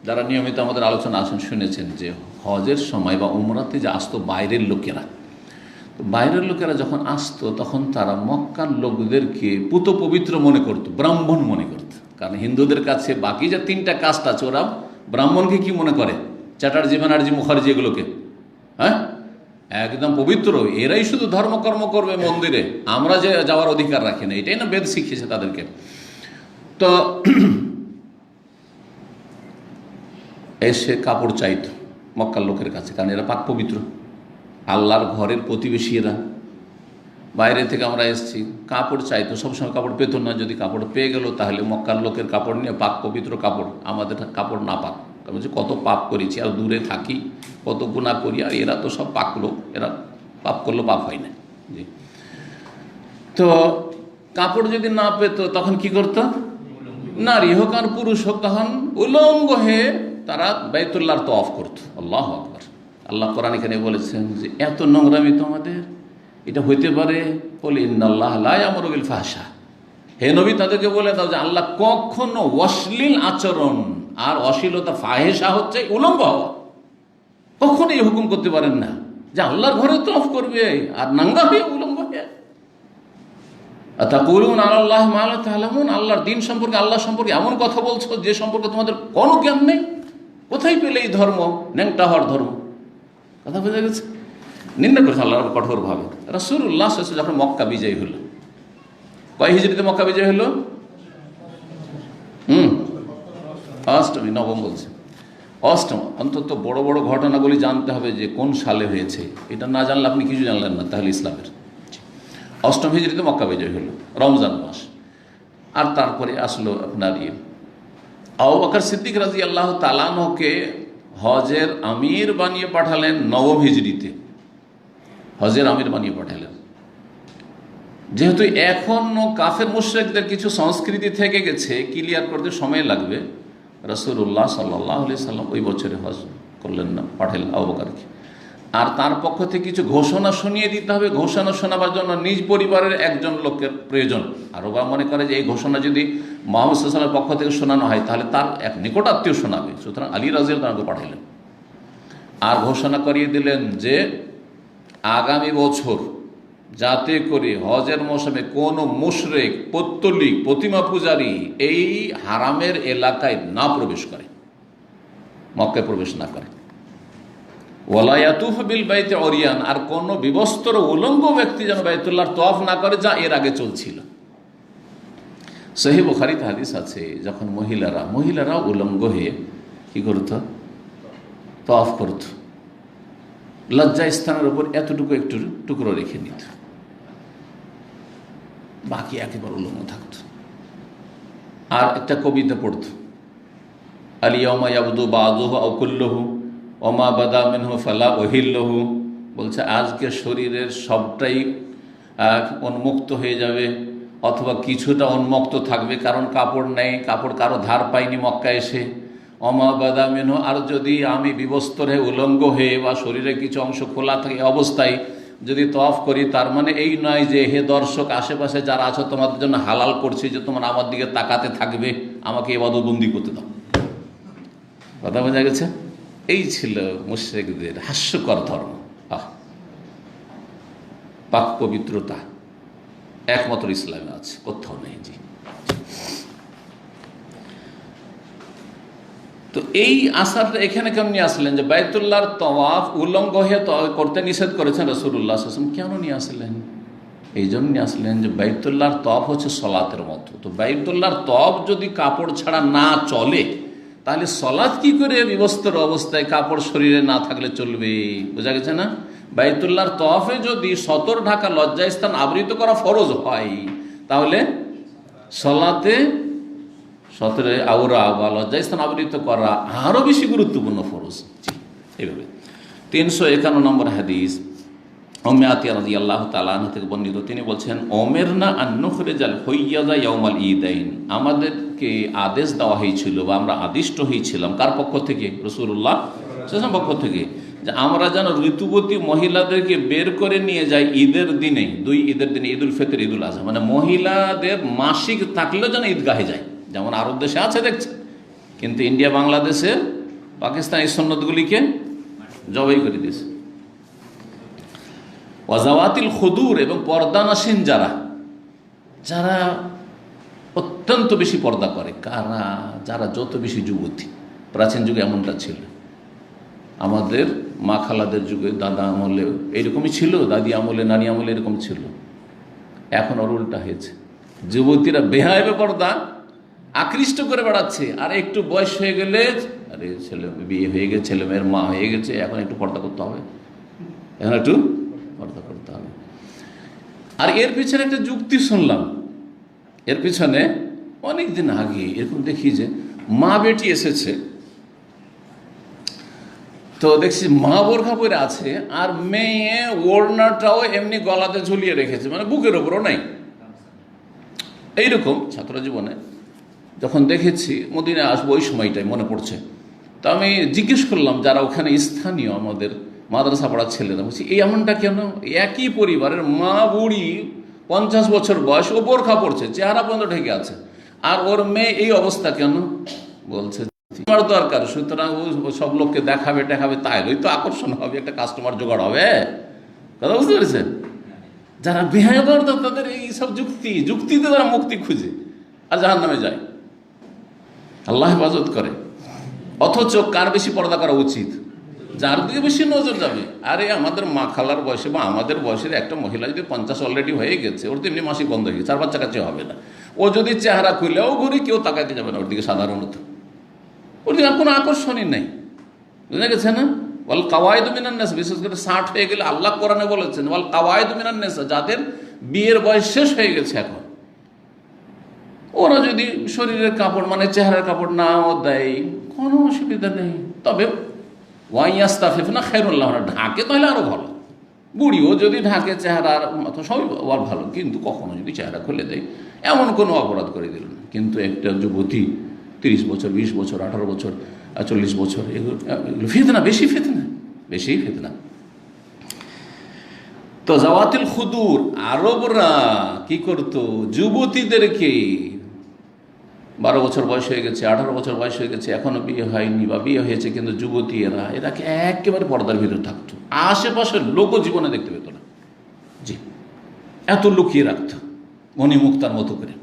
যারা নিয়মিত আমাদের আলোচনা আসেন শুনেছেন যে হজের সময় বা উমরাতে যে আসতো বাইরের লোকেরা, বাইরের লোকেরা যখন আসতো তখন তারা মক্কার লোকদেরকে পুত পবিত্র মনে করত, ব্রাহ্মণ মনে করত। কারণ হিন্দুদের কাছে বাকি যে তিনটা কাস্ট আছে ওরা ব্রাহ্মণকে কি মনে করে? চ্যাটার্জি ব্যানার্জি মুখার্জি এগুলোকে, হ্যাঁ, একদম পবিত্র, এরাই শুধু ধর্মকর্ম করবে মন্দিরে, আমরা যে যাওয়ার অধিকার রাখি না, এটাই না বেদ শিখিয়েছে তাদেরকে। তো এসে কাপড় চাইত মক্কার লোকের কাছে, কারণ এরা পাক পবিত্র, আল্লাহর ঘরের প্রতিবেশী এরা। বাইরে থেকে আমরা এসেছি, কাপড় চাইতো, সবসময় কাপড় পেত না, যদি কাপড় পেয়ে গেল তাহলে মক্কার লোকের কাপড় নিয়ে পাক পবিত্র কাপড়, আমাদের কাপড় না পাক, বলছে কত পাপ করেছি আর দূরে থাকি, কত গুনাহ করি, আর এরা তো সব পাক লোক, এরা পাপ করলেও পাপ হয় না। জি, তো কাপড় যদি না পেত তখন কি করতো? নারী হোক আর পুরুষ হোক তখন উলঙ্গ হয়ে তারা বাইতুল্লাহর তওয়াফ করতো। আল্লাহু আকবার। আল্লাহ কোরআন এখানে বলেছেন যে এত নোংরামি তোমাদের, এটা হইতে পারে? বলে ইন্নাল্লাহ লা ইয়ামুরু বিল ফাহশা, হে নবী তাদেরকে বলে দাও যে আল্লাহ কখনো অশ্লীল আচরণ আর অশ্লীলতা, ফাহেসা হচ্ছে উলঙ্গ হওয়া, কখনো এই হুকুম করতে পারেন না যে আল্লাহর ঘরে তওয়াফ করবে আর নাঙ্গা হয়ে উলঙ্গ হয়ে। আতাকুলুন আলাল্লাহি মা লা তা'লামুন, আল্লাহর দ্বীন সম্পর্কে, আল্লাহ সম্পর্কে এমন কথা বলছো যে সম্পর্কে তোমাদের কোনো জ্ঞান নেই। কোথায় পেলে এই ধর্ম, ন্যাংটা হওয়ার ধর্ম? কথা বোঝা গেছে? নিন্দা করেছে আল্লাহ কঠোরভাবে। রাসূলুল্লাহ সাল্লাল্লাহু আলাইহি ওয়াসাল্লাম যখন মক্কা বিজয় হলো, কয় হিজরিতে মক্কা বিজয় হলো? অষ্টমী, নবম বলছে, অষ্টম। অন্তত বড় বড় ঘটনাগুলি জানতে হবে যে কোন সালে হয়েছে, এটা না জানলে আপনি কিছু জানলেন না তাহলে ইসলামের। অষ্টম হিজরিতে মক্কা বিজয় হলো, রমজান মাস। আর তারপরে আসলো আপনার আবু বকর সিদ্দিক রাদিয়াল্লাহু তাআলা আনহুকে হজের আমির বানিয়ে পাঠালেন নবম হিজরিতে, হজের আমির বানিয়ে পাঠালেন। যেহেতু এখনো কাফের মুশরিকদের কিছু সংস্কৃতি থেকে গেছে, ক্লিয়ার করতে সময় লাগবে, রাসূলুল্লাহ সাল্লাল্লাহু আলাইহি সাল্লাম ওই বছরে হজ করলেন না, পাঠালেন আবু বকরকে। আর তার পক্ষ থেকে কিছু ঘোষণা শুনিয়ে দিতে হবে, ঘোষণা শোনাবার জন্য নিজ পরিবারের একজন লোকের প্রয়োজন। আরও বা মনে করে যে এই ঘোষণা যদি মুহাম্মদ সাল্লাল্লাহু আলাইহি ওয়াসাল্লামের পক্ষ থেকে শোনানো হয় তাহলে তার এক নিকট আত্মীয় শোনাবে, সুতরাং আলী রাদিয়াল্লাহু তাআলাকে পাঠালেন। আর ঘোষণা করিয়ে দিলেন যে আগামী বছর যাতে করে হজের মৌসুমে কোনো মুশরিক, পৌত্তলিক, প্রতিমা পূজারী এই হারামের এলাকায় না প্রবেশ করে, মক্কায় প্রবেশ না করে। ওয়ালা ইয়াতুফু বিল বাইতি উরিয়ান, আর কোন বিবস্ত্র উলঙ্গ ব্যক্তি যেন বাইতুল্লাহর তওয়াফ না করে, যা এর আগে চলছিল। সহিহ বুখারীতে হাদিস আছে, যখন মহিলারা উলঙ্গ হয়ে কি করত, তওয়াফ করত, লজ্জা স্থানের উপর এতটুকু একটু টুকরো রেখে নিত, বাকি একেবারে উলঙ্গ থাকত। আর একটা কবিতা পড়ত, আল ইয়াউমা ইয়াবদু বাযুহু আও কুল্লুহু ওমা বাদা মিনহু ফালা উহিল্লুহু, বলছে আজকে শরীরের সবটাই উন্মুক্ত হয়ে যাবে অথবা কিছুটা উন্মুক্ত থাকবে, কারণ কাপড় নেই, কাপড় কারো ধার পাইনি মক্কা এসে। অমা বাদা মিনহু, আর যদি আমি বিবস্ত্র হয়ে উলঙ্গ হয়ে বা শরীরে কিছু অংশ খোলা থাকে অবস্থায় যদি তওয়াফ করি, তার মানে এই নয় যে হে দর্শক আশেপাশে যারা আছো তোমাদের জন্য হালাল করছি যে তোমরা আমার দিকে তাকাতে থাকবে, আমাকে ইবাদতবন্দি করতে দাও। কথা বোঝা গেছে? এই ছিল মুশরিকদের হাস্যকর ধর্ম। পাক পবিত্রতা একমাত্র ইসলামে আছে, কোথাও নেই। জি, তো এই আসারটা এখানে কেন নিয়ে আসলেন যে বাইতুল্লাহর তওয়াফ উলঙ্গ হয়ে করতে নিষেধ করেছেন রাসূলুল্লাহ সাল্লাল্লাহু আলাইহি ওয়াসাল্লাম? কেন নিয়ে আসলেন? এই জন্য নিয়ে আসলেন যে বাইতুল্লাহর তওয়াফ হচ্ছে সলাতের মতো। তো বাইতুল্লাহর তওয়াফ যদি কাপড় ছাড়া না চলে, তাহলে সলাৎ কি করে বিবস্ত্র অবস্থায় কাপড় শরীরে না থাকলে চলবে? বোঝা গেছে না? বাইতুল্লাহর তওয়াফে যদি সতর ঢাকা লজ্জাস্থান আবৃত করা ফরজ হয়, তাহলে সলাতে সতরে আওরা বা লজ্জাস্থান আবৃত করা আরও বেশি গুরুত্বপূর্ণ ফরজ। এইভাবে 351 নম্বর হাদিস উম্মে আতিয়া রাদিয়াল্লাহু তাআলা আনহা থেকে বর্ণিত, তিনি বলছেন ওমেরনা আন নুখরিজাল হুইয়াযা ইয়াউমাল ঈদাইন, আমাদেরকে আদেশ দেওয়া হয়েছিল বা আমরা আদিষ্ট হয়েছিলাম কার পক্ষ থেকে? রাসূলুল্লাহ সাল্লাল্লাহু আলাইহি ওয়াসাল্লাম পক্ষ থেকে, যে আমরা যেন ঋতুবতী মহিলাদেরকে বের করে নিয়ে যাই ঈদের দিনে, দুই ঈদের দিনে, ঈদুল ফিতর, ঈদুল আযহা, মানে মহিলাদের মাসিক থাকলেও যেন ঈদগাহে যায়। যেমন আরব দেশে আছে দেখছে, কিন্তু ইন্ডিয়া, বাংলাদেশে, পাকিস্তান এই সুন্নতগুলিকে জবাই করে দিয়েছে। ওয়াজাওয়াতিল খুদুর, এবং পর্দানাসীন যারা অত্যন্ত বেশি পর্দা করে, কারা? যারা যত বেশি যুবতী। প্রাচীন যুগে এমনটা ছিল, আমাদের মা খালাদের যুগে, দাদা আমলে এইরকমই ছিল, দাদি আমলে, নানি আমলে এরকম ছিল। এখন ওর উল্টা হয়েছে, যুবতীরা বেহায়াবে পর্দা আকৃষ্ট করে বেড়াচ্ছে, আর একটু বয়স হয়ে গেলে, আরে ছেলে বিয়ে হয়ে গেছে, ছেলে মেয়ের মা হয়ে গেছে, এখন একটু পর্দা করতে হবে, এখন একটু পর্দা করতে হবে। আর এর পিছনে একটা যুক্তি শুনলাম, এর পিছনে অনেক দিন আগে এরকম দেখি যে মা বেটি এসেছে, তো দেখছি মা বোরখা পরে আছে আর মেয়ে ওড়নাটাও এমনি গলাতে ঝুলিয়ে রেখেছে, মানে বুকের ওপরও নাই। এইরকম ছাত্র জীবনে যখন দেখেছি, মদিনায় আসবো ওই সময়টাই মনে পড়ছে, তো আমি জিজ্ঞেস করলাম যারা ওখানে স্থানীয় আমাদের মাদ্রাসা পড়ার ছেলেরা, বলছি এই এমনটা কেন? একই পরিবারের মা বুড়ি, 50 বছর বয়স, ও বোরখা পড়ছে, চেহারা পর্যন্ত ঢেকে আছে, আর ওর মেয়ে এই অবস্থা কেন? বলছে তোমার দরকার, সুতরাং ও সব লোককে দেখাবে তাইলেই তো আকর্ষণ হবে, একটা কাস্টমার জোগাড় হবে। কথা বুঝতে পেরেছেন? যারা বেহায়াদর তাদের এই সব যুক্তিতে তারা মুক্তি খুঁজে আর জাহান্নামে যায়, আল্লাহ হেফাজত করে। অথচ কার বেশি পর্দা করা উচিত? যার দিকে বেশি নজর যাবে। আরে আমাদের মা খালার বয়সে বা আমাদের বয়সের একটা মহিলা যদি 50 অলরেডি হয়ে গেছে, ওর তো এমনি মাসিক বন্ধ হয়ে গেছে, 4 বাচ্চা কাছে হবে না, ও যদি চেহারা খুলেও ঘুরে কেউ তাকাইতে যাবে না ওর দিকে, সাধারণত ওর দিকে কোনো আকর্ষণই নেই। বুঝে গেছে না? ওয়াল কাওয়াইদু মিনান নাস, বিশেষ করে 60 হয়ে গেলে আল্লাহ কোরআনে বলেছেন ওয়াল কাওয়াইদু মিনান নাস, যাদের বিয়ের বয়স শেষ হয়ে গেছে এখন, ওরা যদি শরীরের কাপড় মানে চেহারার কাপড় নাও দেয় কোনো অসুবিধা নেই। তবে ওয়াইয়াস্তাফিফনা খায়রুল্লাহ, ঢাকে তাহলে আরও ভালো। বুড়িও যদি ঢাকে চেহারার মতো সবই ভালো, কিন্তু কখনো যদি চেহারা খুলে দেয় এমন কোনো অপরাধ করে দিল না। কিন্তু একটা যুবতী 30 বছর, 20 বছর, 18 বছর, 40 বছর, এগুলো ফিতনা, বেশি ফিতনা। তো জাওয়াতিল খুদুর, আরবরা কি করতো? যুবতীদেরকে 12 বছর বয়স হয়ে গেছে, 18 বছর বয়স হয়ে গেছে, এখনও বিয়ে হয়নি, বা বিয়ে হয়েছে কিন্তু যুবতী এরা একেবারে পর্দার ভিতরে থাকতো, আশেপাশের লোকও জীবনে দেখতে পেত না। জি, এত লুকিয়ে রাখত মণিমুক্তার মতো করে।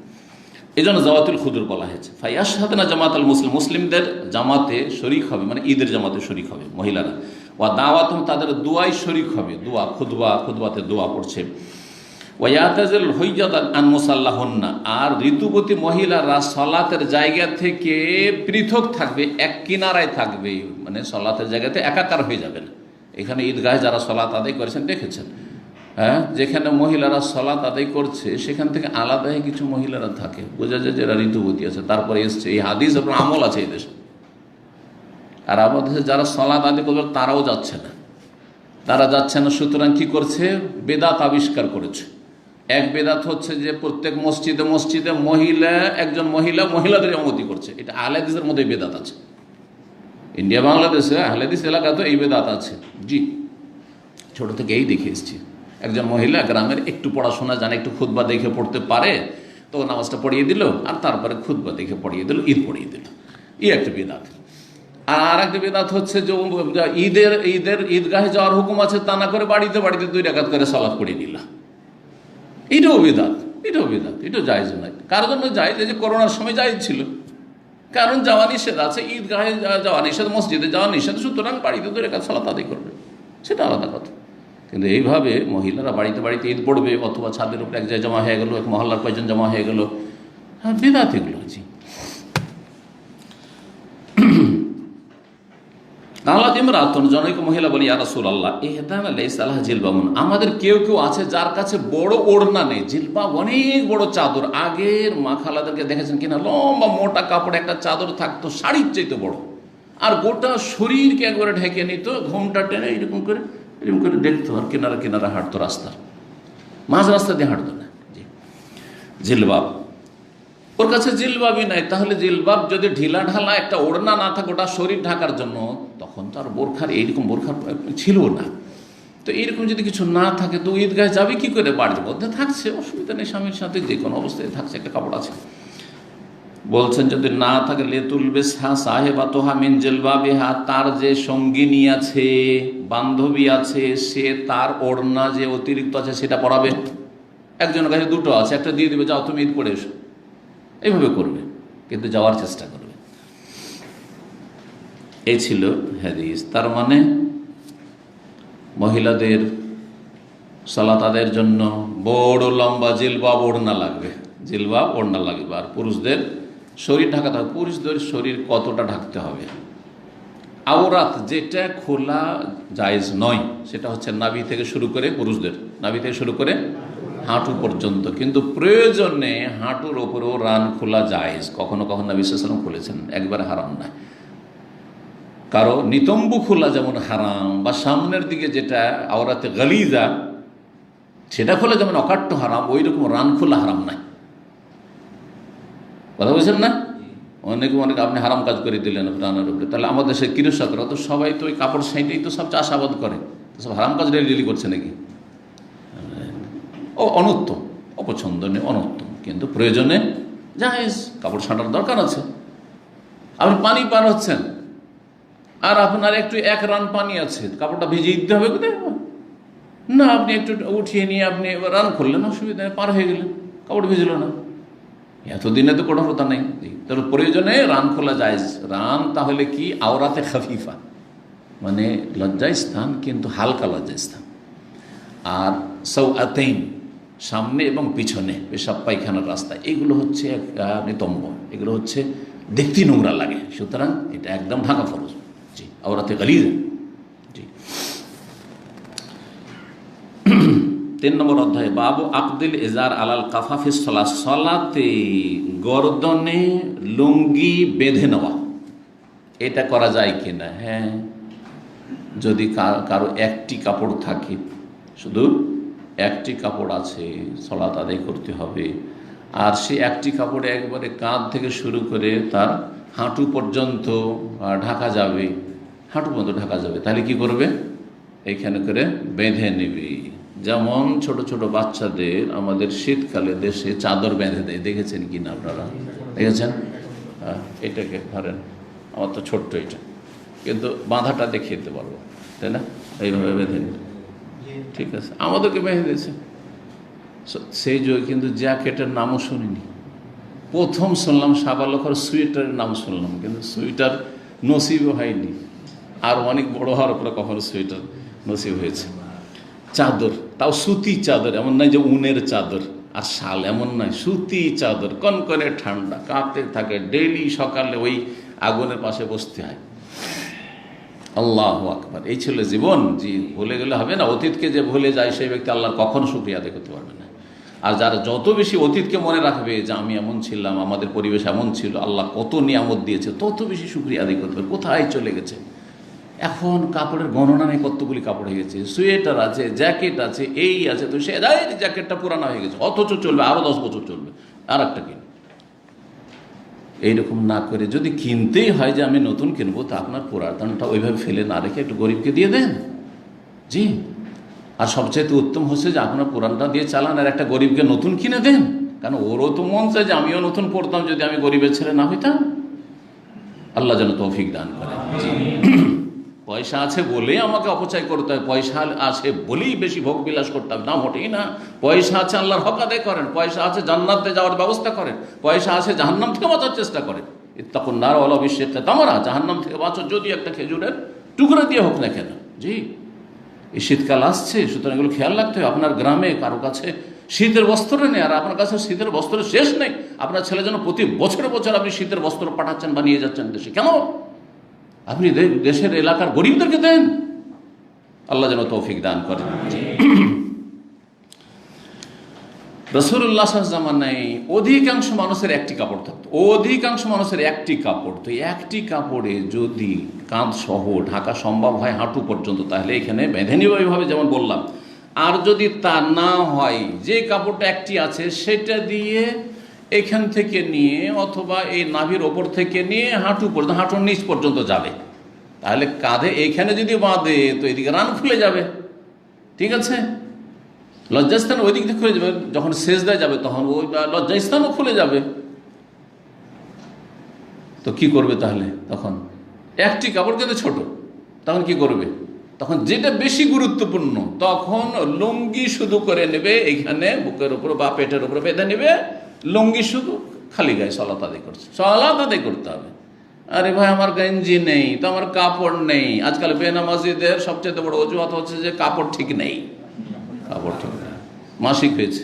এই জন্য জাওয়াতুল খুদুর বলা হয়েছে। ফায়াশহাদনা জামাতাল মুসলিম, মুসলিমদের জামাতে শরিক হবে, মানে ঈদের জামাতে শরিক হবে মহিলারা। ওয়া দাওয়াতুম, তাদের দোয়াই শরিক হবে, দোয়া খুতবাতে দোয়া পড়ছে। ওয়ায়াতাজিল হুইজাত আন মুসাল্লাহুন্না, আর ঋতুবতী মহিলারা সালাতের জায়গা থেকে পৃথক থাকবে, এক কিনারায় থাকবে, মানে সালাতের জায়গাতে একাকার হয়ে যাবে না। এখানে ঈদগাহে যারা সালাত আদায় করেছেন দেখেছেন, হ্যাঁ, যেখানে মহিলারা সালাত আদায় করছে সেখান থেকে আলাদা কিছু মহিলারা থাকে, বোঝা যায় যারা ঋতুবতী আছে। তারপরে এসছে এই হাদিস এবং আমল আছে এই দেশে। আর আমাদের দেশে যারা সালাত আদায় করবে তারাও যাচ্ছে না, তারা যাচ্ছে না। সুতরাং কি করছে? বেদাত আবিষ্কার করেছে। এক বেদাত হচ্ছে যে প্রত্যেক মসজিদে মসজিদে একজন মহিলাদের ইমামতি করছে। এটা আহলে হাদিসের মধ্যে বেদাত আছে। ইন্ডিয়া বাংলাদেশে আহলে হাদিস এলাকা তো এই বেদাত আছে। জি, ছোট থেকে এই দেখে এসছি। একজন মহিলা গ্রামের একটু পড়াশোনা জানে, একটু খুতবা দেখে পড়তে পারে, তো নামাজটা পড়িয়ে দিল, আর তারপরে খুতবা দেখে পড়িয়ে দিল, ঈদ পড়িয়ে দিল। এই একটা বেদাত। আর একটা বেদাত হচ্ছে যে ঈদগাহে যাওয়ার হুকুম আছে, তা না করে বাড়িতে 2 রাকাত করে সালাত পড়িয়ে দিল। এটাও বেদাত, এটাও জায়েজ নয়। কার জন্য জায়েজ? এই যে করোনার সময় জায়েজ ছিল, কারণ যাওয়া নিষেধ আছে, ঈদগাহে যাওয়া নিষেধ, মসজিদে যাওয়া নিষেধ, সুতরাং বাড়িতে 2 রাকাত সালাত আদায় করবে, সেটা আলাদা কথা। কিন্তু এইভাবে মহিলারা বাড়িতে ঈদ পড়বে, অথবা ছাদের উপরে এক জায়গায় জমা হয়ে গেল, এক মহল্লার কয়েকজন জমা হয়ে গেল, হ্যাঁ, বেদাত এগুলো। জি, জনৈক মহিলা বলি, ইয়া রাসূলুল্লাহ, ইহদানা লাইসা লাহা জিলবাবুন, আমাদের কেউ কেউ আছে যার কাছে বড় ওড়না নেই, জিলবাব অনেক বড় চাদর। আগের মা খালাদেরকে দেখেছেন কিনা, লম্বা মোটা কাপড় একটা চাদর থাকতো, শাড়ির চাইতে বড়, আর গোটা শরীরকে একবারে ঢেকে নিত, ঘোমটা টেনে এরকম করে দেখতো, আর কিনারা কিনারা হাঁটতো, রাস্তার মাঝ রাস্তা দিয়ে হাঁটতো না। জি, জিলবাব। ওর কাছে জিলবাবই নাই, তাহলে জিলবাব যদি ঢিলা ঢালা একটা ওড়না না থাকে ওটা শরীর ঢাকার জন্য, তখন তো আর এইরকম বোরখার ছিল না। তো এইরকম যদি কিছু না থাকে তো ঈদগাহে যাবে কি করে? বাড়ির মধ্যে থাকছে, অসুবিধা নেই, স্বামীর সাথে যে কোনো অবস্থায় থাকছে, একটা কাপড় আছে। বলছেন যদি না থাকে, লেতুলবে সাহেবা তোহা মিন জিলবাবিহা, তার যে সঙ্গিনী আছে, বান্ধবী আছে, সে তার ওড়না যে অতিরিক্ত আছে সেটা পরাবে। একজনের কাছে 2টো আছে, একটা দিয়ে দিবে, যাও তুমি ঈদ পড়ে এসো, এইভাবে করবে, কিন্তু যাওয়ার চেষ্টা করবে। এই ছিল হাদিস। তার মানে মহিলাদের সালাত আদায়ের জন্য বড় লম্বা জিলবাব ওড়না লাগবে, আর পুরুষদের শরীর ঢাকাতে হবে। পুরুষদের শরীর কতটা ঢাকতে হবে? আওরাত যেটা খোলা জায়েজ নয় সেটা হচ্ছে নাভি থেকে শুরু করে, পুরুষদের নাভি থেকে শুরু করে হাঁটু পর্যন্ত, কিন্তু প্রয়োজনে হাঁটুর ওপরেও রান খোলা জায়েজ। কখনো কখনো নবী সাল্লাল্লাহু আলাইহি ওয়াসাল্লাম খুলেছেন, একবারে হারাম না। কারো নিতম্বু খোলা যেমন হারাম, বা সামনের দিকে যেটা আওরাতে গালিজা সেটা খোলা যেমন অকাট্য হারাম, ওই রকম রান খোলা হারাম নাই। কথা বলছেন না? অনেক আপনি হারাম কাজ করে দিলেন রানের উপরে। তাহলে আমাদের সে কৃষকরা তো সবাই তো ওই কাপড় সাইটেই তো সব চাষাবাদ করে, সব হারাম কাজ ডেলি করছে নাকি? ও অনুত্তম, অপছন্দনীয়, অনুত্তম, কিন্তু প্রয়োজনে জায়েজ, কাপড় ছাঁটার দরকার আছে। আপনি পানি পার হচ্ছেন, আর আপনার একটু 1 রান পানি আছে, কাপড়টা ভিজিয়ে দিতে হবে কোথায় না? আপনি একটু উঠিয়ে নিয়ে আপনি রান করলেন, অসুবিধা নেই, পার হয়ে গেলেন, কাপড় ভিজল না। এতদিনে তো কঠোরতা নেই। তার প্রয়োজনে রান খোলা জায়েজ। রান তাহলে কি? আওরাতে খাফিফা, মানে লজ্জাস্থান, কিন্তু হালকা লজ্জাস্থান। আর সাওআতাইন, সামনে এবং পিছনে পেশাব পায়খানার রাস্তা, এগুলো হচ্ছে নিতম্ব, এগুলো হচ্ছে দেখতে নোংরা লাগে, সুতরাং এটা একদম ঢাকা ফরজ। জি, আওরাতে গালিজা। জি, 3 নম্বর অধ্যায়, বাবু আকদিল ইজার আলাল কাফাফিস সালাত, সালাতে গর্দনে লুঙ্গি বেঁধে নেওয়া, এটা করা যায় কিনা? হ্যাঁ, যদি কারো একটি কাপড় থাকে, শুধু একটি কাপড় আছে, সালাত আদায় করতে হবে, আর সে একটি কাপড়ে একবারে কাঁধ থেকে শুরু করে তার হাঁটু পর্যন্ত ঢাকা যাবে, তাহলে কি করবে? এইখানে করে বেঁধে নেবে। যেমন ছোট ছোট বাচ্চাদের আমাদের শীতকালে দেশে চাদর বেঁধে দেয়, দেখেছেন কিনা আপনারা? দেখেছেন? এটাকে ধরেন, আমার তো ছোট্ট এটা, কিন্তু বাঁধাটা দেখিয়ে দিতে পারবো, তাই না? এইভাবে বেঁধে নিন, ঠিক আছে, আমাদেরকে বেঁধে দিয়েছে সেই যে, কিন্তু জ্যাকেটের নামও শুনিনি। প্রথম শুনলাম শাবালখর সোয়েটারের নাম শুনলাম, কিন্তু সোয়েটার নসিবও হয়নি, আর অনেক বড় হওয়ার পরে কখনো সোয়েটার নসিব হয়েছে। চাদর, তাও সুতি চাদর, এমন নয় যে উনের চাদর আর শাল, এমন নয়, সুতি চাদর, কনকনে ঠান্ডা, কাঁপতে থাকে, ডেইলি সকালে ওই আগুনের পাশে বসতে হয়। আল্লাহু আকবার, এই ছিল জীবন। জি, ভুলে গেলে হবে না। অতীতকে যে ভুলে যায় সেই ব্যক্তি আল্লাহর কখনো শুকরিয়া আদায় করতে পারবে না। আর যারা যত বেশি অতীতকে মনে রাখবে যে আমি এমন ছিলাম, আমাদের পরিবেশ এমন ছিল, আল্লাহ কত নিয়ামত দিয়েছে, তত বেশি শুকরিয়া আদায় করতে পারবে। কোথায় চলে গেছে এখন? কাপড়ের গণনা নেই, কতগুলি কাপড় হয়ে গেছে, সোয়েটার আছে, জ্যাকেট আছে, এই আছে, তো সে জ্যাকেটটা পুরানো হয়ে গেছে, অথচ চলবে, আরো 10 বছর চলবে, আর একটা কিন। এইরকম না করে যদি কিনতেই হয় যে আমি নতুন কিনবো, তা আপনার পুরাতনটা ওইভাবে ফেলে না রেখে একটু গরিবকে দিয়ে দেন। জি, আর সবচাইতে উত্তম হচ্ছে যে আপনার পুরানটা দিয়ে চালান, আর একটা গরিবকে নতুন কিনে দেন, কারণ ওরও তো মন চায় যে আমিও নতুন পড়তাম যদি আমি গরিবের ছেলে না হইতাম। আল্লাহ যেন তৌফিক দান করে। পয়সা আছে বলেই আমাকে অপচয় করতে হয়, পয়সা আছে বলেই বেশি ভোগ বিলাস করতে হবে, না, মোটেই না। পয়সা আছে আল্লাহর হক আদায় করেন, পয়সা আছে জান্নাতে যাওয়ার ব্যবস্থা করেন, পয়সা আছে জাহান্নাম থেকে বাঁচার চেষ্টা করেন। ইত্তাকুন নার ওয়ালাউ বিশিক্কি তামরা, জাহান্নাম থেকে বাঁচো যদি একটা খেজুরের টুকরা দিয়ে হোক না কেন। জি, এই শীতকাল আসছে, সুতরাং এগুলো খেয়াল রাখতে হবে। আপনার গ্রামে কারো কাছে শীতের বস্ত্র নেই, আর আপনার কাছে শীতের বস্ত্র শেষ নেই, আপনার ছেলে যেন প্রতি বছরে বছর আপনি শীতের বস্ত্র পাঠাচ্ছেন বা নিয়ে যাচ্ছেন দেশে, কেন? আপনি দেশের এলাকার গরিবদেরকে দেন, আল্লাহ যেন তৌফিক দান করেন। রাসূলুল্লাহ সাল্লাল্লাহু আলাইহি জামানায় অধিকাংশ মানুষের একটি কাপড় থাকতো, অধিকাংশ মানুষের একটি কাপড়। তো একটি কাপড়ে যদি কাঁধ সহ ঢাকা সম্ভব হয় হাঁটু পর্যন্ত, তাহলে এখানে বেঁধে নিবে ওইভাবে যেমন বললাম। আর যদি তা না হয়, যে কাপড়টা একটি আছে সেটা দিয়ে এখান থেকে নিয়ে অথবা এই নাভির ওপর থেকে নিয়ে হাঁটু পর্যন্ত, হাঁটুর নিচ পর্যন্ত যাবে, তাহলে কাঁধে এখানে যদি বাঁধে তো এদিকে রান খুলে যাবে, ঠিক আছে? লজ্জাস্থান ওই দিক থেকে খুলে যাবে, যখন সেজদায় যাবে তখন ওই লজ্জাস্থানও খুলে যাবে। তো কি করবে তাহলে? তখন একটি কাপড় কিন্তু ছোট, তখন কি করবে? তখন যেটা বেশি গুরুত্বপূর্ণ, তখন লুঙ্গি শুধু করে নেবে, এইখানে বুকের উপর বা পেটের উপর বেঁধে নেবে, লুঙ্গি শুধু, খালি গায়ে সালাত আদায় করছে, সালাত আদায় করতে হবে। আরে ভাই আমার গেঞ্জি নেই, তো আমার কাপড় নেই। আজকাল বেনামাজিদের সবচেয়ে বড় অজুহাত হচ্ছে যে কাপড় ঠিক নেই, কাপড় ঠিক নেই, মাসিক হয়েছে।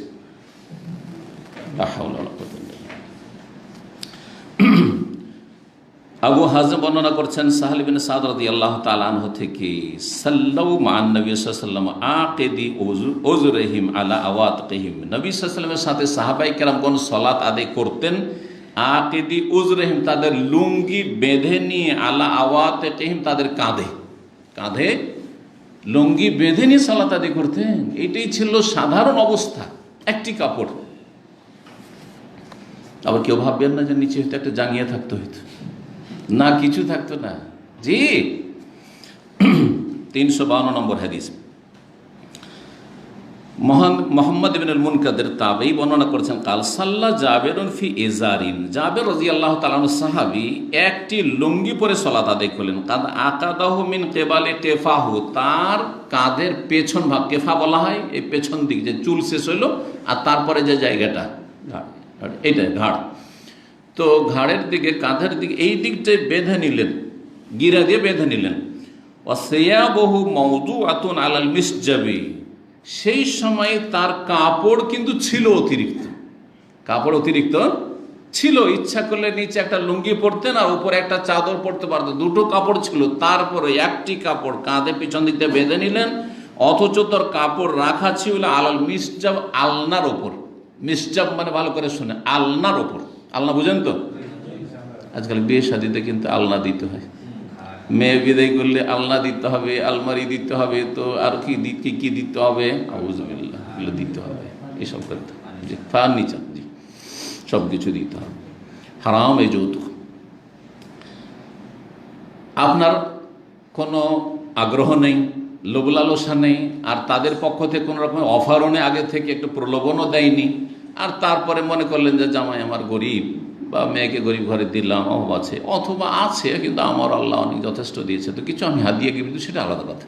আবু হাজম বর্ণনা করছেন সাহল বিন সাদ রাদিয়াল্লাহু তাআলা আনহু থেকে, সাল্লাল্লাহু মা'আন নবী সাল্লাল্লাহু আলাইহি ওয়াসাল্লাম আকিদি উযুরহিম আলা আওয়াতিহিম। নবী সাল্লাল্লাহু আলাইহি ওয়াসাল্লামের সাথে সাহাবায়ে কেরামগণ সালাত আদায় করতেন আকিদি উযরহিম, তাদের লুঙ্গি বেঁধে নিয়ে, আলা আওয়াতিহিম, তাদের কাঁধে, কাঁধে লুঙ্গি বেঁধে নিয়ে সালাত আদায় করতেন। এটাই ছিল সাধারণ অবস্থা, একটি কাপড়। আবার কেউ ভাববেন না যে নিচে হয়তো একটা জাঙ্গিয়া থাকতে হইতো, না, কিছু থাকতো না। জি, 352 নম্বর হাদিস, মুহাম্মদ ইবনে আল মুনকাদির তাবেঈ বর্ণনা করেছেন, কাল সাল্লা জাবেরুন ফি ইজারিন। জাবের রাদিয়াল্লাহু তাআলা আনহু সাহাবী একটি লুঙ্গি পরে সালাত আদায় করলেন। কাদ আকাদাহু মিন কিবালি টেফাহু, তার কাঁধের পেছন ভাগ, কেফা বলা হয় এই পেছন দিক, যে চুল শেষ হইল আর তারপরে যে জায়গাটা ঘাড়, এইটা ঘাড়, তো ঘাড়ের দিকে, কাঁধের দিকে, এই দিকটায় বেঁধে নিলেন, গিরা দিয়ে বেঁধে নিলেন। ওয়াসিয়াবহু মাওদুআতুন আলাল মিসজাবি, সেই সময় তার কাপড় কিন্তু ছিল অতিরিক্ত, কাপড় অতিরিক্ত ছিল। ইচ্ছা করলে নিচে একটা লুঙ্গি পরতেন আর উপরে একটা চাদর পরতে পারতেন, দুটো কাপড় ছিল। তারপরে একটি কাপড় কাঁধে পিছন দিকতে বেঁধে নিলেন, অথচ তোর কাপড় রাখা ছিল আলাল মিসজাব, আলনার ওপর। মিসজাব মানে ভালো করে শুনে, আলনার ওপর। আলনা বুঝেন তো? আজকাল বিয়ে শাদিতে কিন্তু আলনা দিতে হয়, মেয়ে বিদায় করলে আলনা দিতে হবে, আলমারি দিতে হবে, তো আর কি দিতে হবে, আউযুবিল্লাহ, এগুলো দিতে হবে, এসব করতে হবে, যে ফার্নিচার, জি, সব কিছু দিতে হবে। হারাম এই যৌতুক। আপনার কোনো আগ্রহ নেই, লোভ লালসা নেই, আর তাদের পক্ষ থেকে কোনো রকম অফারও নেই, আগে থেকে একটু প্রলোভনও দেয়নি, আর তারপরে মনে করলেন যে জামাই আমার গরিব, বা মেয়েকে গরিব ঘরে দিলাম, অভাব আছে, অথবা আছে কিন্তু আমার আল্লাহ অনেক যথেষ্ট দিয়েছে, তো কিছু আমি হাদিয়া কিন্তু সেটা আলাদা কথা।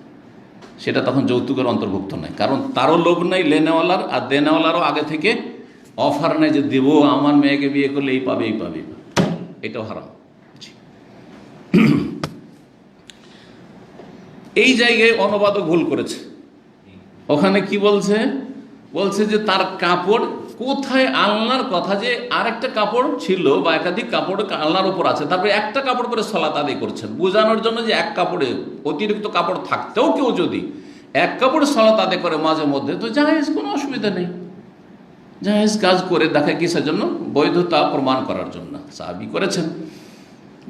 সেটা তখন যৌতুকের অন্তর্ভুক্ত নয়, কারণ তারও লোভ নেই লেনেওয়ালার, আর দেনেওয়ালারও আগে থেকে অফার নেই যে দেবো, আমার মেয়েকে বিয়ে করলে এই পাবে এই পাবে, এটাও হারাম। এই জায়গায় অনুবাদক ভুল করেছে। ওখানে কি বলছে? বলছে যে তার কাপড় কোথায়, আলনার কথা, যে আরেকটা কাপড় ছিল বা একাধিক কাপড় আলনার উপর আছে, তারপরে একটা কাপড় করে সালাত আদায় করছেন, বোঝানোর জন্য যে এক কাপড়ে অতিরিক্ত কাপড় থাকতেও কেউ যদি এক কাপড়ে সালাত আদায় করে মাঝে মধ্যে, তো জায়েজ, কোনো অসুবিধা নেই। জায়েজ কাজ করে দেখা কিসের জন্য? বৈধতা প্রমাণ করার জন্য সাহাবী করেছেন,